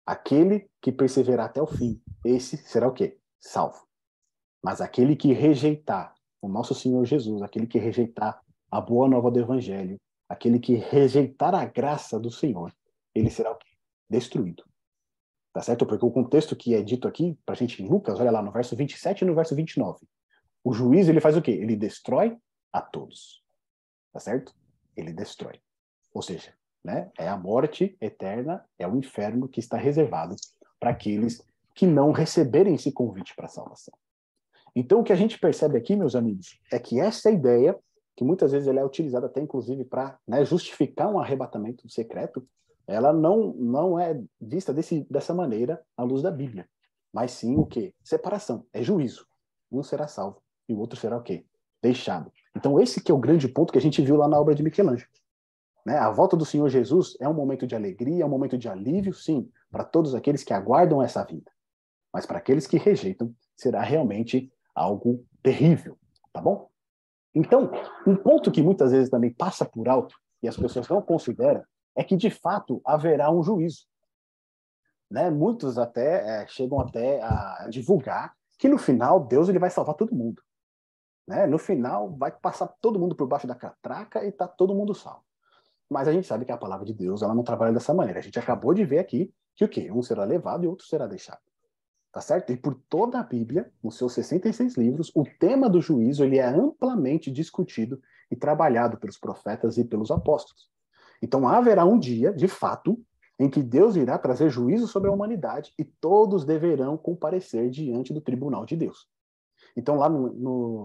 Aquele que perseverar até o fim, esse será o quê? Salvo. Mas aquele que rejeitar o nosso Senhor Jesus, aquele que rejeitar a boa nova do Evangelho, aquele que rejeitar a graça do Senhor, ele será o quê? Destruído. Tá certo? Porque o contexto que é dito aqui, pra gente em Lucas, olha lá, no verso 27 e no verso 29. O juiz, ele faz o quê? Ele destrói a todos. Tá certo? Ele destrói. Ou seja, né? É a morte eterna, é o inferno que está reservado para aqueles que não receberem esse convite para a salvação. Então, o que a gente percebe aqui, meus amigos, é que essa ideia, que muitas vezes ela é utilizada até, inclusive, para justificar um arrebatamento secreto, ela não é vista dessa maneira à luz da Bíblia. Mas sim o quê? Separação, é juízo. Um será salvo e o outro será o quê? Deixado. Então, esse que é o grande ponto que a gente viu lá na obra de Michelangelo. Né? A volta do Senhor Jesus é um momento de alegria, é um momento de alívio, sim, para todos aqueles que aguardam essa vinda. Mas para aqueles que rejeitam, será realmente algo terrível, tá bom? Então, um ponto que muitas vezes também passa por alto, e as pessoas não consideram, é que de fato haverá um juízo. Né? Muitos até chegam até a divulgar que no final Deus ele vai salvar todo mundo. Né? No final vai passar todo mundo por baixo da catraca e está todo mundo salvo. Mas a gente sabe que a palavra de Deus ela não trabalha dessa maneira. A gente acabou de ver aqui que o quê? Um será levado e outro será deixado. Tá certo? E por toda a Bíblia, nos seus 66 livros, o tema do juízo ele é amplamente discutido e trabalhado pelos profetas e pelos apóstolos. Então haverá um dia, de fato, em que Deus irá trazer juízo sobre a humanidade e todos deverão comparecer diante do tribunal de Deus. Então, lá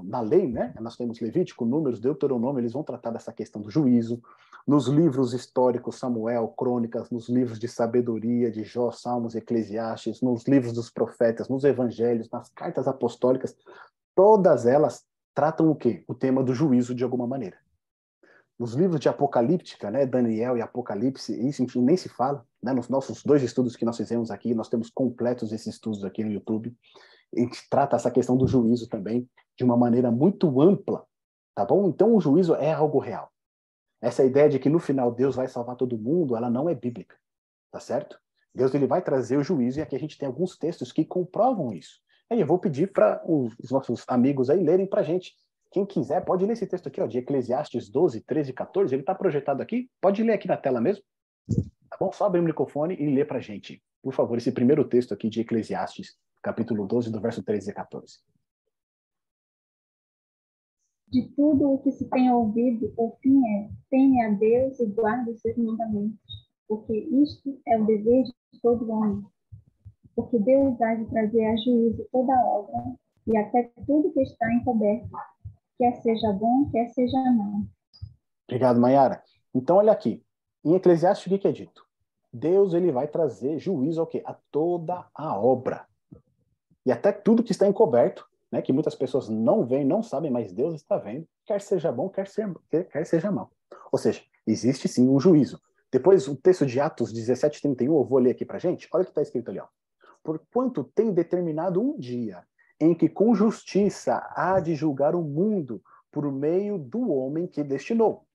na lei, né, nós temos Levítico, Números, Deuteronômio, eles vão tratar dessa questão do juízo. Nos livros históricos, Samuel, Crônicas, nos livros de sabedoria, de Jó, Salmos, Eclesiastes, nos livros dos profetas, nos evangelhos, nas cartas apostólicas, todas elas tratam o quê? O tema do juízo de alguma maneira. Nos livros de Apocalíptica, né, Daniel e Apocalipse, isso enfim, nem se fala, né, nos nossos 2 estudos que nós fizemos aqui, nós temos completos esses estudos aqui no YouTube, a gente trata essa questão do juízo também de uma maneira muito ampla, tá bom? Então o juízo é algo real. Essa ideia de que no final Deus vai salvar todo mundo, ela não é bíblica, tá certo? Deus ele vai trazer o juízo e aqui a gente tem alguns textos que comprovam isso. Aí eu vou pedir para os nossos amigos aí lerem para a gente. Quem quiser pode ler esse texto aqui, ó, de Eclesiastes 12, 13 e 14. Ele está projetado aqui. Pode ler aqui na tela mesmo. Tá bom? Só abrir o microfone e ler para a gente. Por favor, esse primeiro texto aqui de Eclesiastes, capítulo 12, do verso 13 e 14. De tudo o que se tem ouvido, o fim é: teme a Deus e guarde os seus mandamentos, porque isto é o dever de todo homem. Porque Deus há de trazer a juízo toda obra e até tudo que está encoberto, quer seja bom, quer seja mau. Obrigado, Mayara. Então, olha aqui. Em Eclesiastes, o que é dito? Deus ele vai trazer juízo ao quê? A toda a obra. E até tudo que está encoberto, né, que muitas pessoas não veem, não sabem, mas Deus está vendo, quer seja bom, quer seja mal. Ou seja, existe sim um juízo. Depois, o texto de Atos 17:31, eu vou ler aqui para a gente. Olha o que está escrito ali, ó. Porquanto tem determinado um dia em que com justiça há de julgar o mundo por meio do homem que destinou.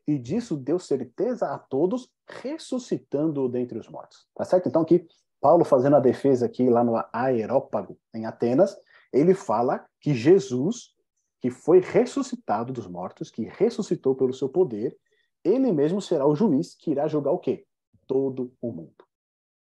E disso deu certeza a todos, ressuscitando-o dentre os mortos. Tá certo? Então aqui, Paulo fazendo a defesa aqui lá no Areópago, em Atenas, ele fala que Jesus, que foi ressuscitado dos mortos, que ressuscitou pelo seu poder, ele mesmo será o juiz que irá julgar o quê? Todo o mundo.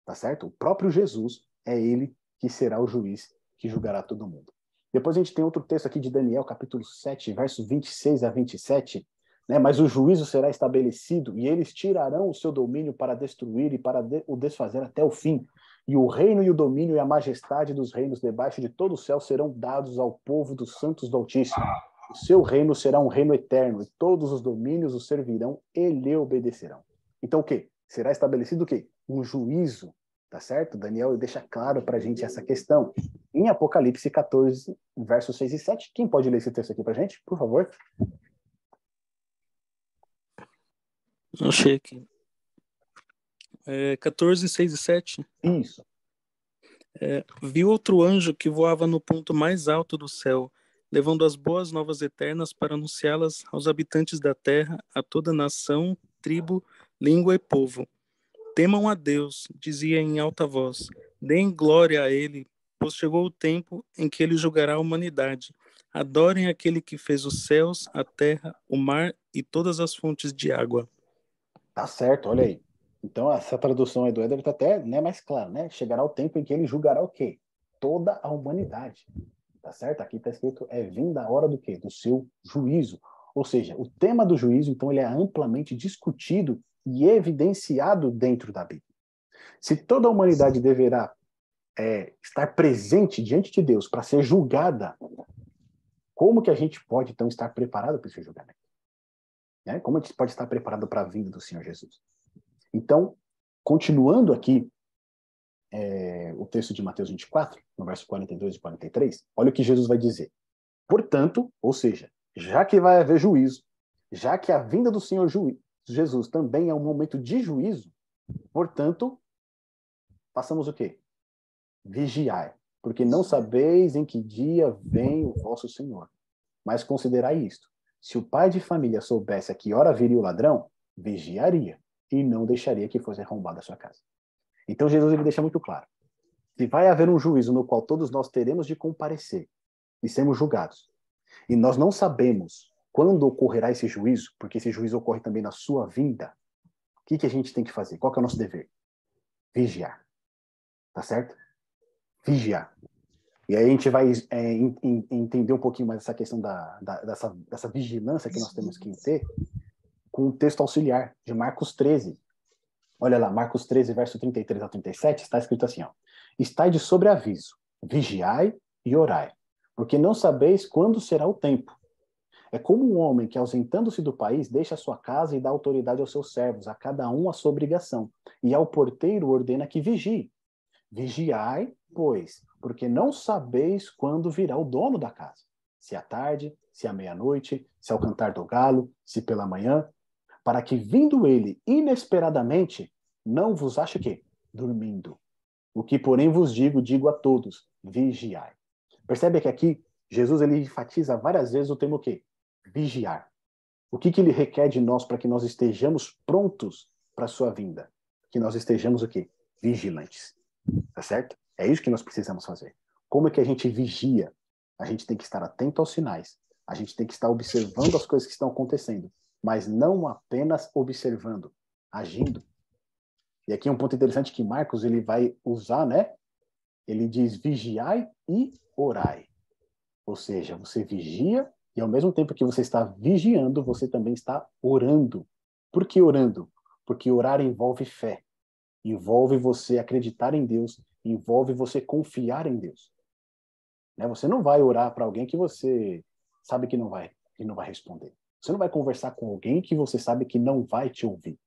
Tá certo? O próprio Jesus é ele que será o juiz que julgará todo mundo. Depois a gente tem outro texto aqui de Daniel, capítulo 7, versos 26 a 27, né? Mas o juízo será estabelecido e eles tirarão o seu domínio para destruir e para o desfazer até o fim. E o reino e o domínio e a majestade dos reinos debaixo de todo o céu serão dados ao povo dos santos do Altíssimo. O seu reino será um reino eterno e todos os domínios o servirão e lhe obedecerão. Então o quê? Será estabelecido o quê? Um juízo. Tá certo? Daniel deixa claro para a gente essa questão. Em Apocalipse 14, versos 6 e 7. Quem pode ler esse texto aqui para a gente, por favor? Achei aqui. 14, 6 e 7. Isso. Vi outro anjo que voava no ponto mais alto do céu, levando as boas novas eternas para anunciá-las aos habitantes da terra, a toda nação, tribo, língua e povo. Temam a Deus, dizia em alta voz, deem glória a Ele, pois chegou o tempo em que Ele julgará a humanidade. Adorem aquele que fez os céus, a terra, o mar e todas as fontes de água. Tá certo, olha aí. Então, essa tradução aí do Éder está até, né, mais clara, né? Chegará o tempo em que Ele julgará o quê? Toda a humanidade. Tá certo? Aqui está escrito, vinda a hora do quê? Do seu juízo. Ou seja, o tema do juízo, então, ele é amplamente discutido e evidenciado dentro da Bíblia. Se toda a humanidade deverá estar presente diante de Deus para ser julgada, como que a gente pode, então, estar preparado para esse julgamento? Né? Como a gente pode estar preparado para a vinda do Senhor Jesus? Então, continuando aqui o texto de Mateus 24, no verso 42 e 43, olha o que Jesus vai dizer. Portanto, ou seja, já que vai haver juízo, já que a vinda do Senhor Jesus também é um momento de juízo, portanto, façamos o quê? Vigiai, porque não sabeis em que dia vem o vosso Senhor. Mas considerai isto, se o pai de família soubesse a que hora viria o ladrão, vigiaria e não deixaria que fosse arrombada a sua casa. Então Jesus ele deixa muito claro, se vai haver um juízo no qual todos nós teremos de comparecer e sermos julgados, e nós não sabemos quando ocorrerá esse juízo, porque esse juízo ocorre também na sua vinda, o que a gente tem que fazer? Qual que é o nosso dever? Vigiar. Tá certo? Vigiar. E aí a gente vai entender um pouquinho mais essa questão dessa vigilância que nós temos que ter com o texto auxiliar de Marcos 13. Olha lá, Marcos 13, verso 33 a 37, está escrito assim, ó. Estai de sobreaviso, vigiai e orai, porque não sabeis quando será o tempo. É como um homem que, ausentando-se do país, deixa a sua casa e dá autoridade aos seus servos, a cada um a sua obrigação, e ao porteiro ordena que vigie. Vigiai, pois, porque não sabeis quando virá o dono da casa, se à tarde, se à meia-noite, se ao cantar do galo, se pela manhã, para que, vindo ele inesperadamente, não vos ache que dormindo. O que, porém, vos digo, digo a todos, vigiai. Percebe que aqui Jesus ele enfatiza várias vezes o termo o quê? Vigiar. O que ele requer de nós para que nós estejamos prontos para a sua vinda? Que nós estejamos o quê? Vigilantes. Tá certo? É isso que nós precisamos fazer. Como é que a gente vigia? A gente tem que estar atento aos sinais. A gente tem que estar observando as coisas que estão acontecendo, mas não apenas observando, agindo. E aqui é um ponto interessante que Marcos ele vai usar, né? Ele diz vigiai e orai. Ou seja, você vigia e ao mesmo tempo que você está vigiando, você também está orando. Por que orando? Porque orar envolve fé. Envolve você acreditar em Deus, envolve você confiar em Deus. Né? Você não vai orar para alguém que você sabe que não vai responder. Você não vai conversar com alguém que você sabe que não vai te ouvir.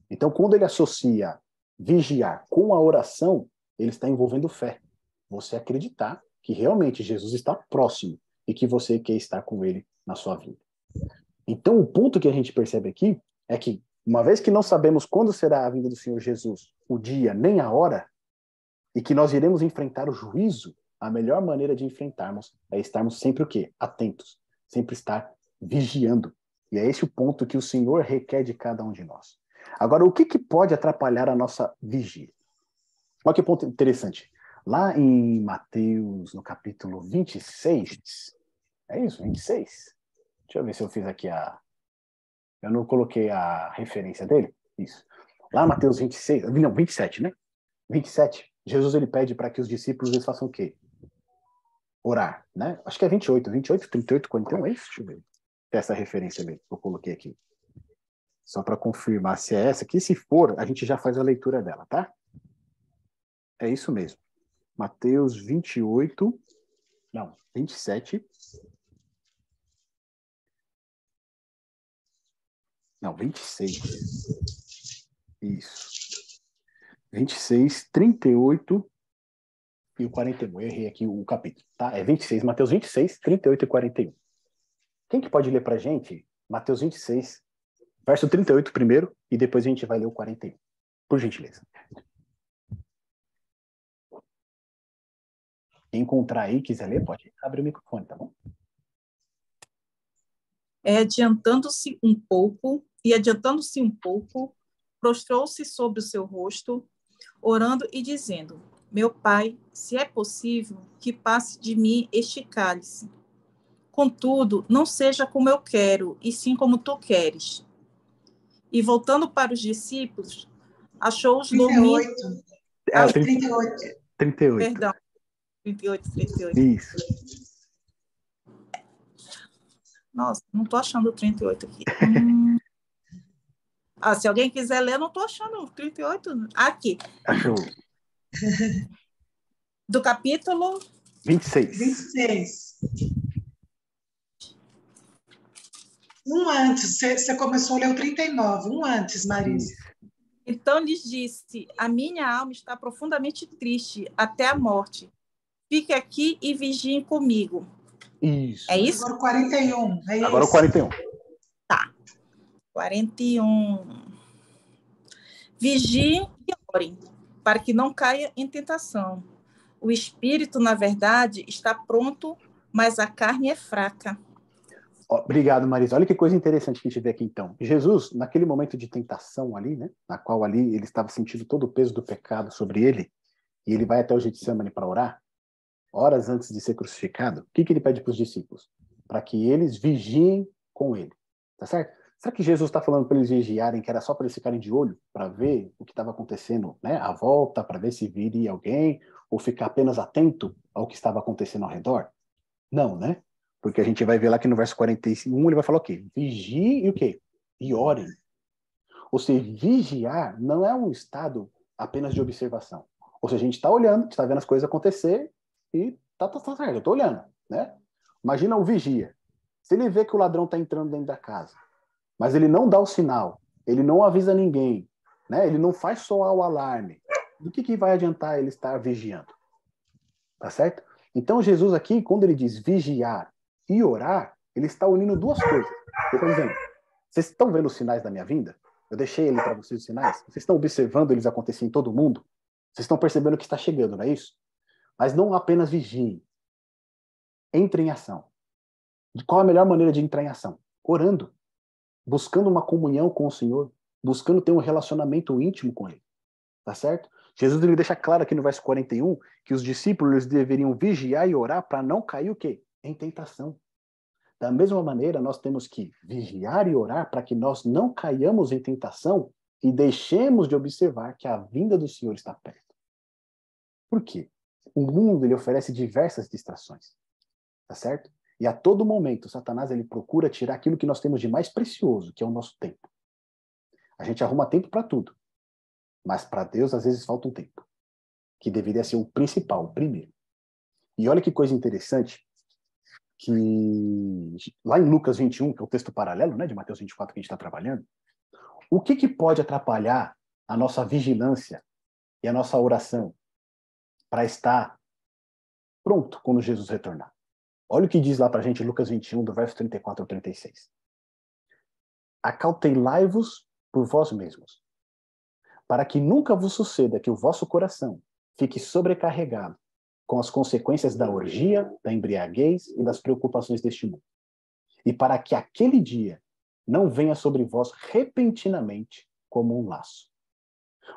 Então, quando ele associa vigiar com a oração, ele está envolvendo fé. Você acreditar que realmente Jesus está próximo e que você quer estar com ele na sua vida. Então, o ponto que a gente percebe aqui é que, uma vez que não sabemos quando será a vinda do Senhor Jesus, o dia nem a hora, e que nós iremos enfrentar o juízo, a melhor maneira de enfrentarmos é estarmos sempre o quê? Atentos. Sempre estar vigiando. E é esse o ponto que o Senhor requer de cada um de nós. Agora, o que pode atrapalhar a nossa vigia? Olha que ponto interessante. Lá em Mateus, no capítulo 26, é isso, 26? Deixa eu ver se eu fiz aqui eu não coloquei a referência dele. Isso. Lá Mateus 26, não, 27, né? 27, Jesus ele pede para que os discípulos eles façam o quê? Orar, né? Acho que é 28, 38, 41, é isso? Deixa eu ver. Essa referência mesmo que eu coloquei aqui. Só para confirmar se é essa aqui. Se for, a gente já faz a leitura dela, tá? É isso mesmo. Mateus 28, não, 27. Não, 26. Isso. 26, 38 e o 41. Eu errei aqui o capítulo, tá? É 26, Mateus 26, 38 e 41. Quem que pode ler pra gente Mateus 26, verso 38 primeiro, e depois a gente vai ler o 41. Por gentileza. Quem encontrar aí, quiser ler, pode abrir o microfone, tá bom? Adiantando-se um pouco, prostrou-se sobre o seu rosto, orando e dizendo: Meu Pai, se é possível, que passe de mim este cálice. Contudo, não seja como eu quero, e sim como tu queres. E voltando para os discípulos, achou-os dormindo. 38. 38. Perdão, 38. Isso. Nossa, não estou achando o 38 aqui. Se alguém quiser ler, não estou achando o 38. Aqui. Achou. Do capítulo 26. Um antes, você começou a ler o 39, um antes, Marisa. Então lhes disse: A minha alma está profundamente triste até a morte. Fique aqui e vigiem comigo. Isso. É isso? Agora o 41. É Agora isso. o 41. Tá. 41. Vigiem e orem, para que não caia em tentação. O espírito, na verdade, está pronto, mas a carne é fraca. Obrigado, Marisa. Olha que coisa interessante que a gente vê aqui, então. Jesus, naquele momento de tentação ali, né? Na qual ali ele estava sentindo todo o peso do pecado sobre ele, e ele vai até o Getsemane para orar, horas antes de ser crucificado, o que ele pede para os discípulos? Para que eles vigiem com ele. Tá certo? Será que Jesus está falando para eles vigiarem, que era só para eles ficarem de olho, para ver o que estava acontecendo, né? À volta, para ver se viria alguém, ou ficar apenas atento ao que estava acontecendo ao redor? Não, né? Porque a gente vai ver lá que no verso 41 ele vai falar o quê? Vigie e o quê? E orem. Ou seja, vigiar não é um estado apenas de observação. Ou seja, a gente está olhando, está vendo as coisas acontecer e tá certo, eu estou olhando. né? Imagina o vigia. Se ele vê que o ladrão está entrando dentro da casa, mas ele não dá o sinal, ele não avisa ninguém, né? Ele não faz soar o alarme, do que vai adiantar ele estar vigiando? Tá certo? Então, Jesus aqui, quando ele diz vigiar e orar, ele está unindo duas coisas. Ele está dizendo, vocês estão vendo os sinais da minha vinda? Eu deixei ele para vocês os sinais. Vocês estão observando eles acontecerem em todo mundo? Vocês estão percebendo que está chegando, não é isso? Mas não apenas vigiem. Entrem em ação. Qual a melhor maneira de entrar em ação? Orando. Buscando uma comunhão com o Senhor. Buscando ter um relacionamento íntimo com Ele. Tá certo? Jesus ele deixa claro aqui no verso 41 que os discípulos deveriam vigiar e orar para não cair o quê? Em tentação. Da mesma maneira, nós temos que vigiar e orar para que nós não caiamos em tentação e deixemos de observar que a vinda do Senhor está perto. Por quê? O mundo ele oferece diversas distrações. Tá certo? E a todo momento, Satanás ele procura tirar aquilo que nós temos de mais precioso, que é o nosso tempo. A gente arruma tempo para tudo. Mas para Deus, às vezes, falta um tempo. Que deveria ser o principal, o primeiro. E olha que coisa interessante, que lá em Lucas 21, que é o texto paralelo, né, de Mateus 24 que a gente está trabalhando, o que pode atrapalhar a nossa vigilância e a nossa oração para estar pronto quando Jesus retornar? Olha o que diz lá para a gente Lucas 21, do verso 34 ao 36. Acautelai-vos por vós mesmos, para que nunca vos suceda que o vosso coração fique sobrecarregado com as consequências da orgia, da embriaguez e das preocupações deste mundo. E para que aquele dia não venha sobre vós repentinamente como um laço.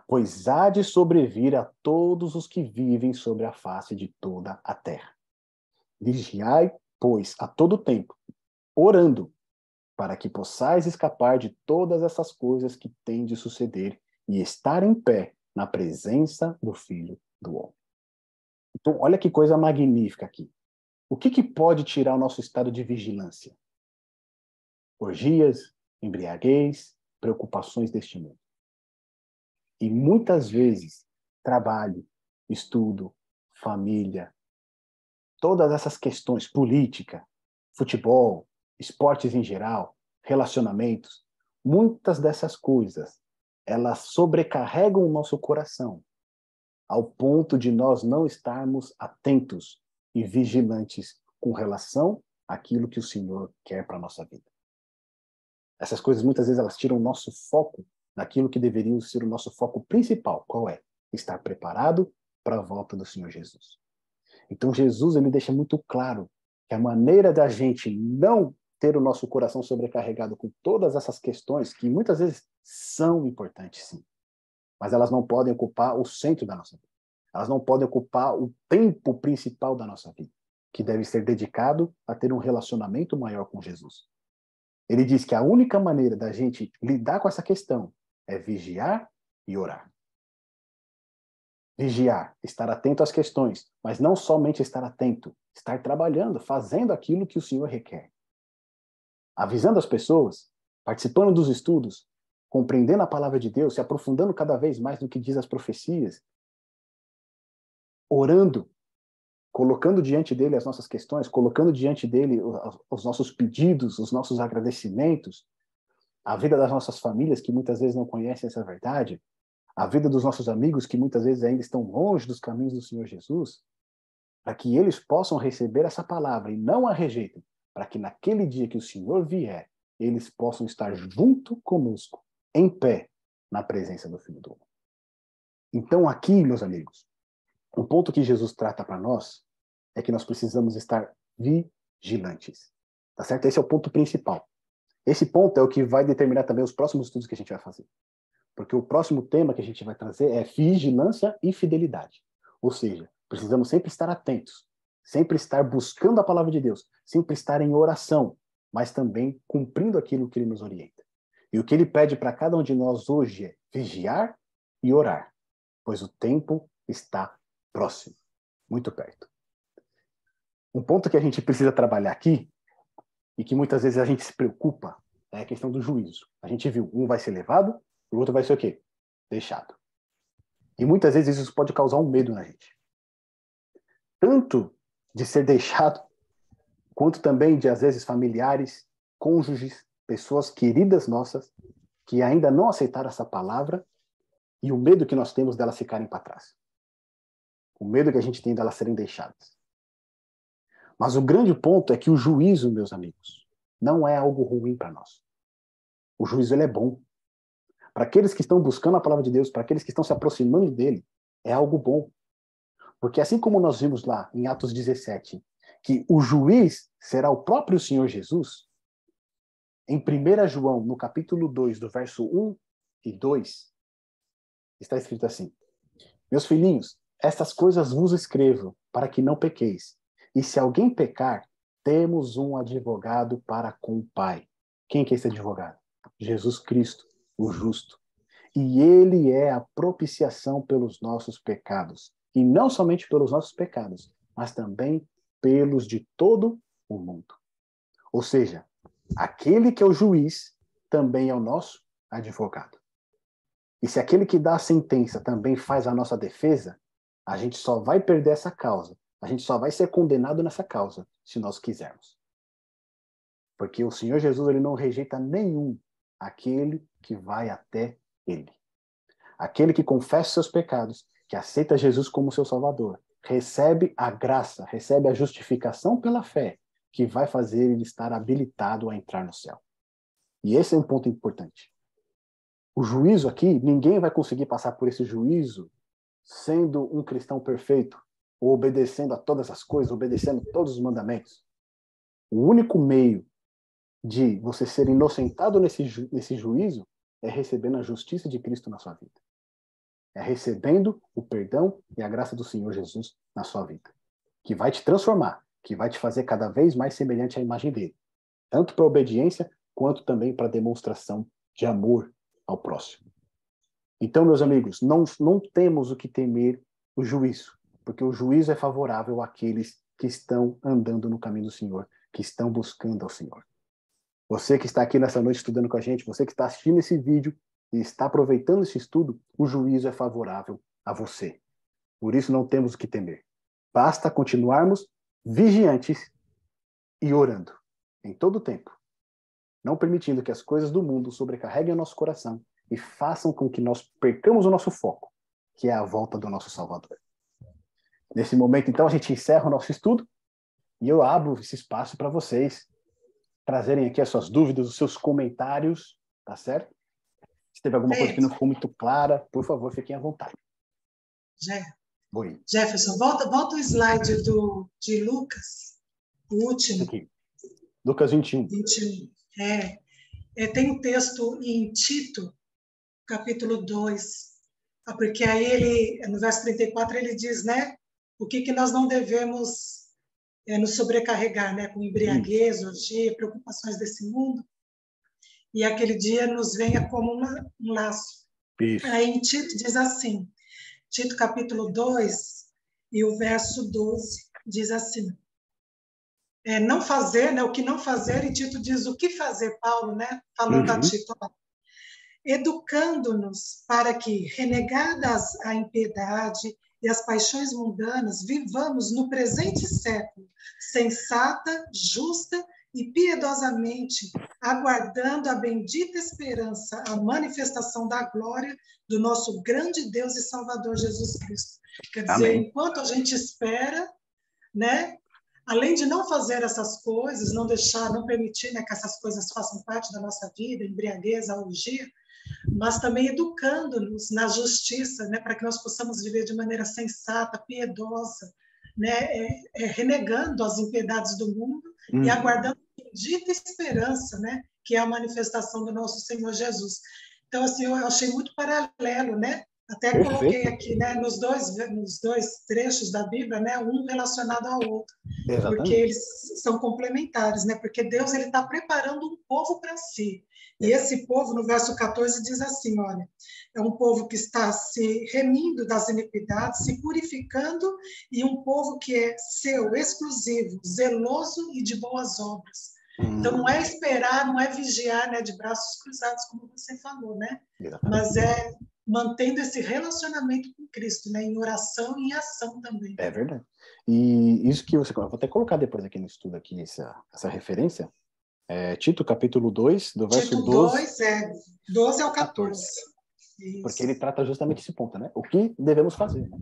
Pois há de sobrevir a todos os que vivem sobre a face de toda a terra. Vigiai, pois, a todo tempo, orando, para que possais escapar de todas essas coisas que têm de suceder e estar em pé na presença do Filho do Homem. Então, olha que coisa magnífica aqui. O que pode tirar o nosso estado de vigilância? Orgias, embriaguez, preocupações deste mundo. E muitas vezes, trabalho, estudo, família, todas essas questões, política, futebol, esportes em geral, relacionamentos, muitas dessas coisas, elas sobrecarregam o nosso coração, ao ponto de nós não estarmos atentos e vigilantes com relação àquilo que o Senhor quer para a nossa vida. Essas coisas, muitas vezes, elas tiram o nosso foco daquilo que deveria ser o nosso foco principal. Qual é? Estar preparado para a volta do Senhor Jesus. Então, Jesus ele deixa muito claro que a maneira da gente não ter o nosso coração sobrecarregado com todas essas questões, que muitas vezes são importantes, sim, mas elas não podem ocupar o centro da nossa vida. Elas não podem ocupar o tempo principal da nossa vida, que deve ser dedicado a ter um relacionamento maior com Jesus. Ele diz que a única maneira da gente lidar com essa questão é vigiar e orar. Vigiar, estar atento às questões, mas não somente estar atento, estar trabalhando, fazendo aquilo que o Senhor requer. Avisando as pessoas, participando dos estudos, compreendendo a palavra de Deus, se aprofundando cada vez mais no que diz as profecias, orando, colocando diante dele as nossas questões, colocando diante dele os nossos pedidos, os nossos agradecimentos, a vida das nossas famílias que muitas vezes não conhecem essa verdade, a vida dos nossos amigos que muitas vezes ainda estão longe dos caminhos do Senhor Jesus, para que eles possam receber essa palavra e não a rejeitem, para que naquele dia que o Senhor vier, eles possam estar junto conosco, em pé, na presença do Filho do Homem. Então aqui, meus amigos, o ponto que Jesus trata para nós é que nós precisamos estar vigilantes. Tá certo? Esse é o ponto principal. Esse ponto é o que vai determinar também os próximos estudos que a gente vai fazer. Porque o próximo tema que a gente vai trazer é vigilância e fidelidade. Ou seja, precisamos sempre estar atentos, sempre estar buscando a palavra de Deus, sempre estar em oração, mas também cumprindo aquilo que Ele nos orienta. E o que Ele pede para cada um de nós hoje é vigiar e orar, pois o tempo está próximo, muito perto. Um ponto que a gente precisa trabalhar aqui, e que muitas vezes a gente se preocupa, é a questão do juízo. A gente viu, um vai ser levado, o outro vai ser o quê? Deixado. E muitas vezes isso pode causar um medo na gente. Tanto de ser deixado, quanto também de, às vezes, familiares, cônjuges, pessoas queridas nossas, que ainda não aceitaram essa palavra, e o medo que nós temos delas ficarem para trás. O medo que a gente tem delas serem deixadas. Mas o grande ponto é que o juízo, meus amigos, não é algo ruim para nós. O juízo, ele é bom. Para aqueles que estão buscando a palavra de Deus, para aqueles que estão se aproximando dele, é algo bom. Porque assim como nós vimos lá em Atos 17, que o juiz será o próprio Senhor Jesus, em 1 João, no capítulo 2, do verso 1 e 2, está escrito assim: meus filhinhos, estas coisas vos escrevo, para que não pequeis. E se alguém pecar, temos um advogado para com o Pai. Quem que é esse advogado? Jesus Cristo, o justo. E ele é a propiciação pelos nossos pecados. E não somente pelos nossos pecados, mas também pelos de todo o mundo. Ou seja, aquele que é o juiz também é o nosso advogado. E se aquele que dá a sentença também faz a nossa defesa, a gente só vai perder essa causa. A gente só vai ser condenado nessa causa, se nós quisermos. Porque o Senhor Jesus, ele não rejeita nenhum aquele que vai até ele. Aquele que confessa seus pecados, que aceita Jesus como seu Salvador, recebe a graça, recebe a justificação pela fé, que vai fazer ele estar habilitado a entrar no céu. E esse é um ponto importante. O juízo aqui, ninguém vai conseguir passar por esse juízo sendo um cristão perfeito, ou obedecendo a todas as coisas, obedecendo todos os mandamentos. O único meio de você ser inocentado nesse juízo é recebendo a justiça de Cristo na sua vida. É recebendo o perdão e a graça do Senhor Jesus na sua vida. Que vai te transformar, que vai te fazer cada vez mais semelhante à imagem dele. Tanto para a obediência, quanto também para a demonstração de amor ao próximo. Então, meus amigos, não temos o que temer o juízo, porque o juízo é favorável àqueles que estão andando no caminho do Senhor, que estão buscando ao Senhor. Você que está aqui nessa noite estudando com a gente, você que está assistindo esse vídeo e está aproveitando esse estudo, o juízo é favorável a você. Por isso não temos o que temer. Basta continuarmos vigiantes e orando em todo o tempo, não permitindo que as coisas do mundo sobrecarreguem o nosso coração e façam com que nós percamos o nosso foco, que é a volta do nosso Salvador. Nesse momento, então, a gente encerra o nosso estudo e eu abro esse espaço para vocês trazerem aqui as suas dúvidas, os seus comentários, tá certo? Se teve alguma coisa que não ficou muito clara, por favor, fiquem à vontade. Jefferson, volta o slide de Lucas, o último. Esse aqui. Lucas 21. Tem um texto em Tito, capítulo 2, porque aí ele, no verso 34, ele diz, né, o que nós não devemos nos sobrecarregar, né, com embriaguez, orgia, preocupações desse mundo, e aquele dia nos venha como um laço. Isso. Aí em Tito diz assim, Tito capítulo 2, e o verso 12, diz assim, não fazer, né, o que não fazer, e Tito diz o que fazer, Paulo, né, falando a Tito, educando-nos para que, renegadas a impiedade e as paixões mundanas, vivamos no presente século, sensata, justa e piedosamente, aguardando a bendita esperança, a manifestação da glória do nosso grande Deus e Salvador Jesus Cristo. Quer dizer, Amém. Enquanto a gente espera, né, além de não fazer essas coisas, não permitir, né, que essas coisas façam parte da nossa vida, embriaguez, orgia, mas também educando-nos na justiça, né, para que nós possamos viver de maneira sensata, piedosa, né, renegando as impiedades do mundo e aguardando a bendita esperança, né, que é a manifestação do nosso Senhor Jesus. Então, assim, eu achei muito paralelo, né? Até Perfeito. Coloquei aqui, né, nos dois trechos da Bíblia, né, um relacionado ao outro, Exatamente. Porque eles são complementares, né? Porque Deus ele está preparando um povo para si. E esse povo, no verso 14, diz assim, olha, é um povo que está se remindo das iniquidades, se purificando, e um povo que é seu, exclusivo, zeloso e de boas obras. Então, não é esperar, não é vigiar, né, de braços cruzados, como você falou, né? Exatamente. Mas é mantendo esse relacionamento com Cristo, né? Em oração e em ação também. É verdade. E isso que você... Eu vou até colocar depois aqui no estudo aqui essa referência. Tito, capítulo 2, do verso Tito 12... 2, 12 ao 14. Porque ele trata justamente esse ponto, né? O que devemos fazer, né?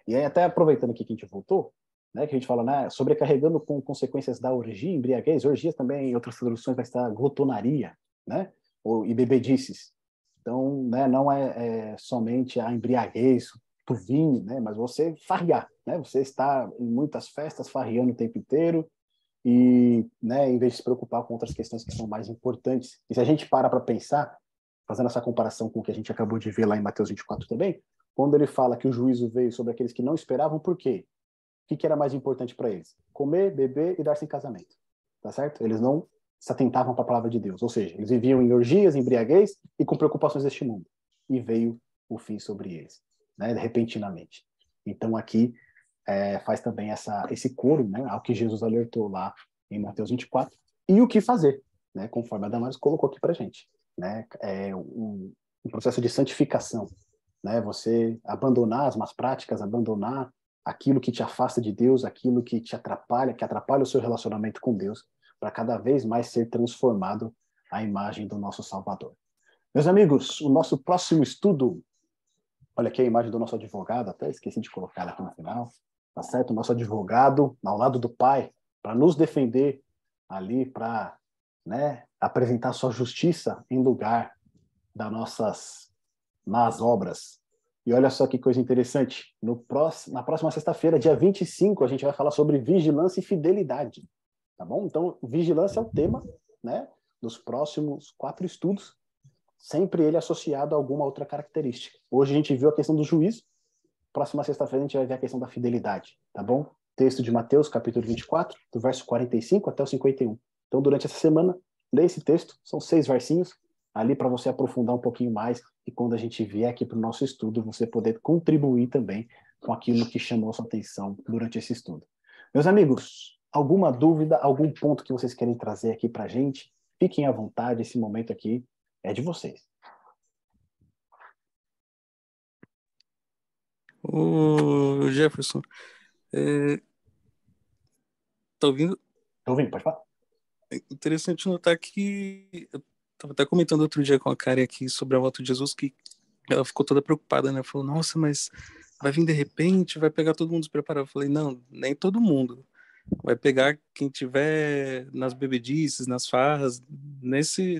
E aí, até aproveitando aqui que a gente voltou, né, que a gente fala, né, sobrecarregando com consequências da orgia, embriaguez, orgias também, em outras traduções vai estar glutonaria, né, e bebedices. Então, né, não é somente a embriaguez do vinho, né, mas você farrear, né, você está em muitas festas farreando o tempo inteiro e, né, em vez de se preocupar com outras questões que são mais importantes. E se a gente para pensar, fazendo essa comparação com o que a gente acabou de ver lá em Mateus 24 também, quando ele fala que o juízo veio sobre aqueles que não esperavam, por quê? O que era mais importante para eles? Comer, beber e dar-se em casamento. Tá certo? Eles não se atentavam para a palavra de Deus. Ou seja, eles viviam em orgias, embriaguez e com preocupações deste mundo. E veio o fim sobre eles, né? Repentinamente. Então aqui faz também esse coro, né? Ao que Jesus alertou lá em Mateus 24. E o que fazer, né? Conforme a Damares colocou aqui para gente. Né? Um processo de santificação. Né? Você abandonar as más práticas, abandonar aquilo que te afasta de Deus, aquilo que te atrapalha, que atrapalha o seu relacionamento com Deus, para cada vez mais ser transformado à imagem do nosso Salvador. Meus amigos, o nosso próximo estudo, olha aqui a imagem do nosso advogado, até esqueci de colocar ela aqui no final, tá certo? O nosso advogado ao lado do Pai, para nos defender ali, para, né, apresentar sua justiça em lugar das nossas más obras. E olha só que coisa interessante, na próxima sexta-feira, dia 25, a gente vai falar sobre vigilância e fidelidade, tá bom? Então, vigilância é o tema, né, dos próximos 4 estudos, sempre ele associado a alguma outra característica. Hoje a gente viu a questão do juízo, próxima sexta-feira a gente vai ver a questão da fidelidade, tá bom? Texto de Mateus, capítulo 24, do verso 45 até o 51. Então, durante essa semana, lê esse texto, são 6 versinhos, ali para você aprofundar um pouquinho mais e quando a gente vier aqui para o nosso estudo, você poder contribuir também com aquilo que chamou a sua atenção durante esse estudo. Meus amigos, alguma dúvida, algum ponto que vocês querem trazer aqui para a gente? Fiquem à vontade, esse momento aqui é de vocês. Ô, Jefferson, tá ouvindo? Tô ouvindo, pode falar. É interessante notar que eu estava até comentando outro dia com a Karen aqui sobre a volta de Jesus, que ela ficou toda preocupada, né? Falou, nossa, mas vai vir de repente, vai pegar todo mundo despreparado. Eu falei, não, nem todo mundo. Vai pegar quem tiver nas bebedices, nas farras,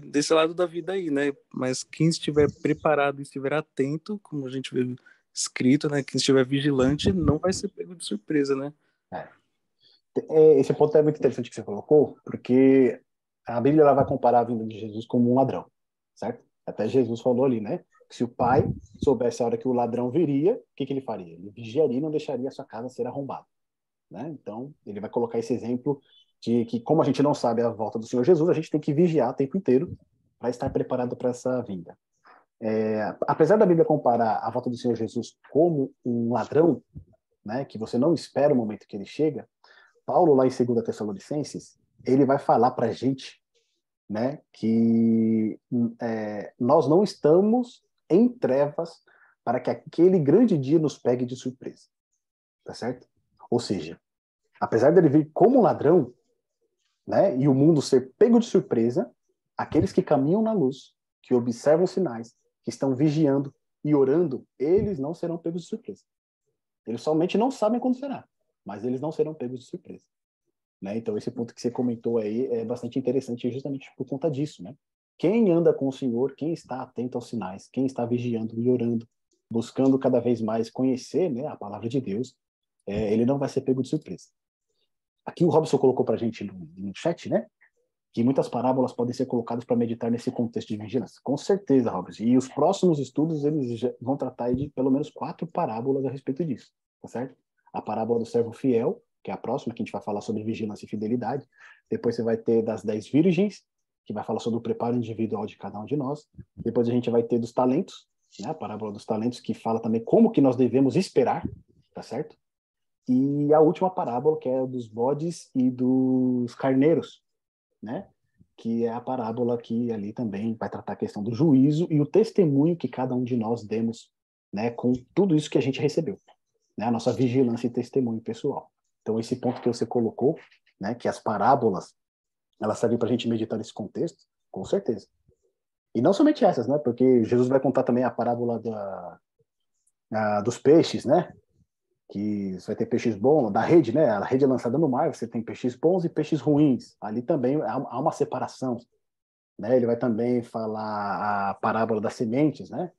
desse lado da vida aí, né? Mas quem estiver preparado e estiver atento, como a gente vê escrito, né? Quem estiver vigilante não vai ser pego de surpresa, né? Esse ponto é muito interessante que você colocou, porque a Bíblia ela vai comparar a vinda de Jesus como um ladrão, certo? Até Jesus falou ali, né? Que se o pai soubesse a hora que o ladrão viria, o que ele faria? Ele vigiaria e não deixaria a sua casa ser arrombada, né? Então, ele vai colocar esse exemplo de que, como a gente não sabe a volta do Senhor Jesus, a gente tem que vigiar o tempo inteiro para estar preparado para essa vinda. Apesar da Bíblia comparar a volta do Senhor Jesus como um ladrão, né? Que você não espera o momento que ele chega, Paulo, lá em 2 Tessalonicenses, ele vai falar para a gente, né, que nós não estamos em trevas para que aquele grande dia nos pegue de surpresa. Tá certo? Ou seja, apesar dele vir como ladrão, né, e o mundo ser pego de surpresa, aqueles que caminham na luz, que observam sinais, que estão vigiando e orando, eles não serão pegos de surpresa. Eles somente não sabem quando será, mas eles não serão pegos de surpresa. Né? Então, esse ponto que você comentou aí é bastante interessante justamente por conta disso. Né? Quem anda com o Senhor, quem está atento aos sinais, quem está vigiando e orando, buscando cada vez mais conhecer, né, a palavra de Deus, ele não vai ser pego de surpresa. Aqui o Robson colocou para a gente no chat, né, que muitas parábolas podem ser colocadas para meditar nesse contexto de vigilância. Com certeza, Robson. E os próximos estudos eles vão tratar de pelo menos 4 parábolas a respeito disso, tá certo? A parábola do servo fiel, que é a próxima, que a gente vai falar sobre vigilância e fidelidade. Depois você vai ter das 10 virgens, que vai falar sobre o preparo individual de cada um de nós. Depois a gente vai ter dos talentos, né, a parábola dos talentos, que fala também como que nós devemos esperar, tá certo? E a última parábola, que é dos bodes e dos carneiros, né? que é a parábola que ali também vai tratar a questão do juízo e o testemunho que cada um de nós demos, né, com tudo isso que a gente recebeu, né, a nossa vigilância e testemunho pessoal. Então, esse ponto que você colocou, né, que as parábolas, elas servem para a gente meditar nesse contexto, com certeza. E não somente essas, né, porque Jesus vai contar também a parábola dos peixes, né, que você vai ter peixes bons, da rede, né? A rede é lançada no mar, você tem peixes bons e peixes ruins. Ali também há uma separação, né? Ele vai também falar a parábola das sementes, né?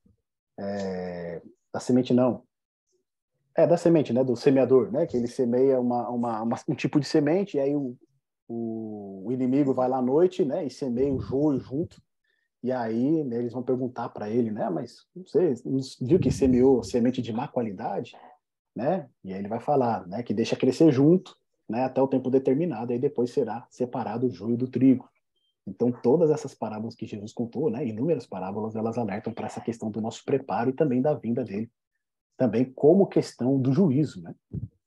Da semente não. Da semente, né? Do semeador, né? Que ele semeia um tipo de semente e aí o inimigo vai lá à noite, né? E semeia o joio junto. E aí, né, eles vão perguntar para ele, né? Mas você não viu que semeou semente de má qualidade? Né? E aí ele vai falar, né, que deixa crescer junto, né, até o tempo determinado, aí depois será separado o joio do trigo. Então, todas essas parábolas que Jesus contou, né, inúmeras parábolas, elas alertam para essa questão do nosso preparo e também da vinda dele. Também como questão do juízo, né,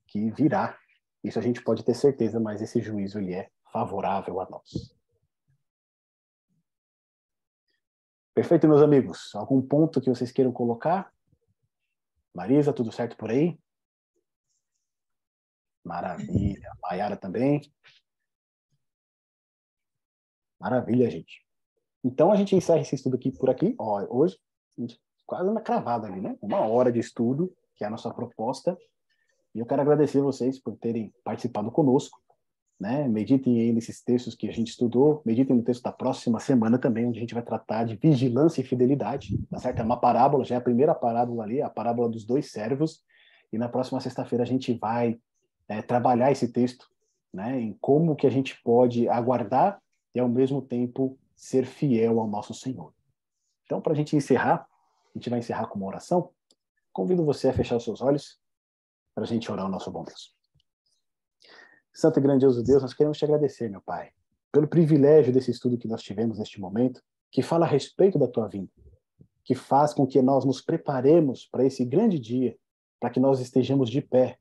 que virá. Isso a gente pode ter certeza, mas esse juízo ele é favorável a nós. Perfeito, meus amigos. Algum ponto que vocês queiram colocar? Marisa, tudo certo por aí? Maravilha. Maiara também. Maravilha, gente. Então, a gente encerra esse estudo aqui por aqui. Ó, hoje, a gente quase anda cravado ali, né? 1 hora de estudo, que é a nossa proposta. E eu quero agradecer vocês por terem participado conosco, né? Meditem aí nesses textos que a gente estudou. Meditem no texto da próxima semana também, onde a gente vai tratar de vigilância e fidelidade, tá certo? É uma parábola, já é a primeira parábola ali, a parábola dos 2 servos. E na próxima sexta-feira a gente vai trabalhar esse texto, né? Em como que a gente pode aguardar e, ao mesmo tempo, ser fiel ao nosso Senhor. Então, para a gente encerrar, a gente vai encerrar com uma oração. Convido você a fechar os seus olhos para a gente orar ao nosso bom Deus. Santo e grandioso Deus, nós queremos te agradecer, meu Pai, pelo privilégio desse estudo que nós tivemos neste momento, que fala a respeito da tua vinda, que faz com que nós nos preparemos para esse grande dia, para que nós estejamos de pé,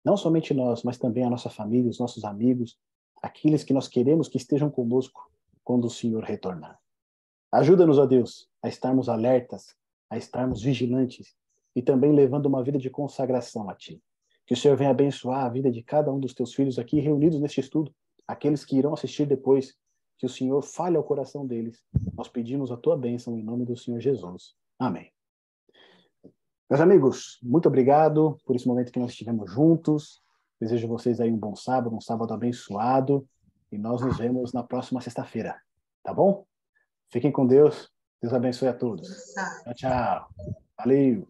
não somente nós, mas também a nossa família, os nossos amigos, aqueles que nós queremos que estejam conosco quando o Senhor retornar. Ajuda-nos, ó Deus, a estarmos alertas, a estarmos vigilantes e também levando uma vida de consagração a Ti. Que o Senhor venha abençoar a vida de cada um dos Teus filhos aqui reunidos neste estudo, aqueles que irão assistir depois, que o Senhor fale ao coração deles. Nós pedimos a Tua bênção em nome do Senhor Jesus. Amém. Meus amigos, muito obrigado por esse momento que nós estivemos juntos. Desejo a vocês aí um sábado abençoado. E nós nos vemos na próxima sexta-feira. Tá bom? Fiquem com Deus. Deus abençoe a todos. Tchau, tchau. Valeu.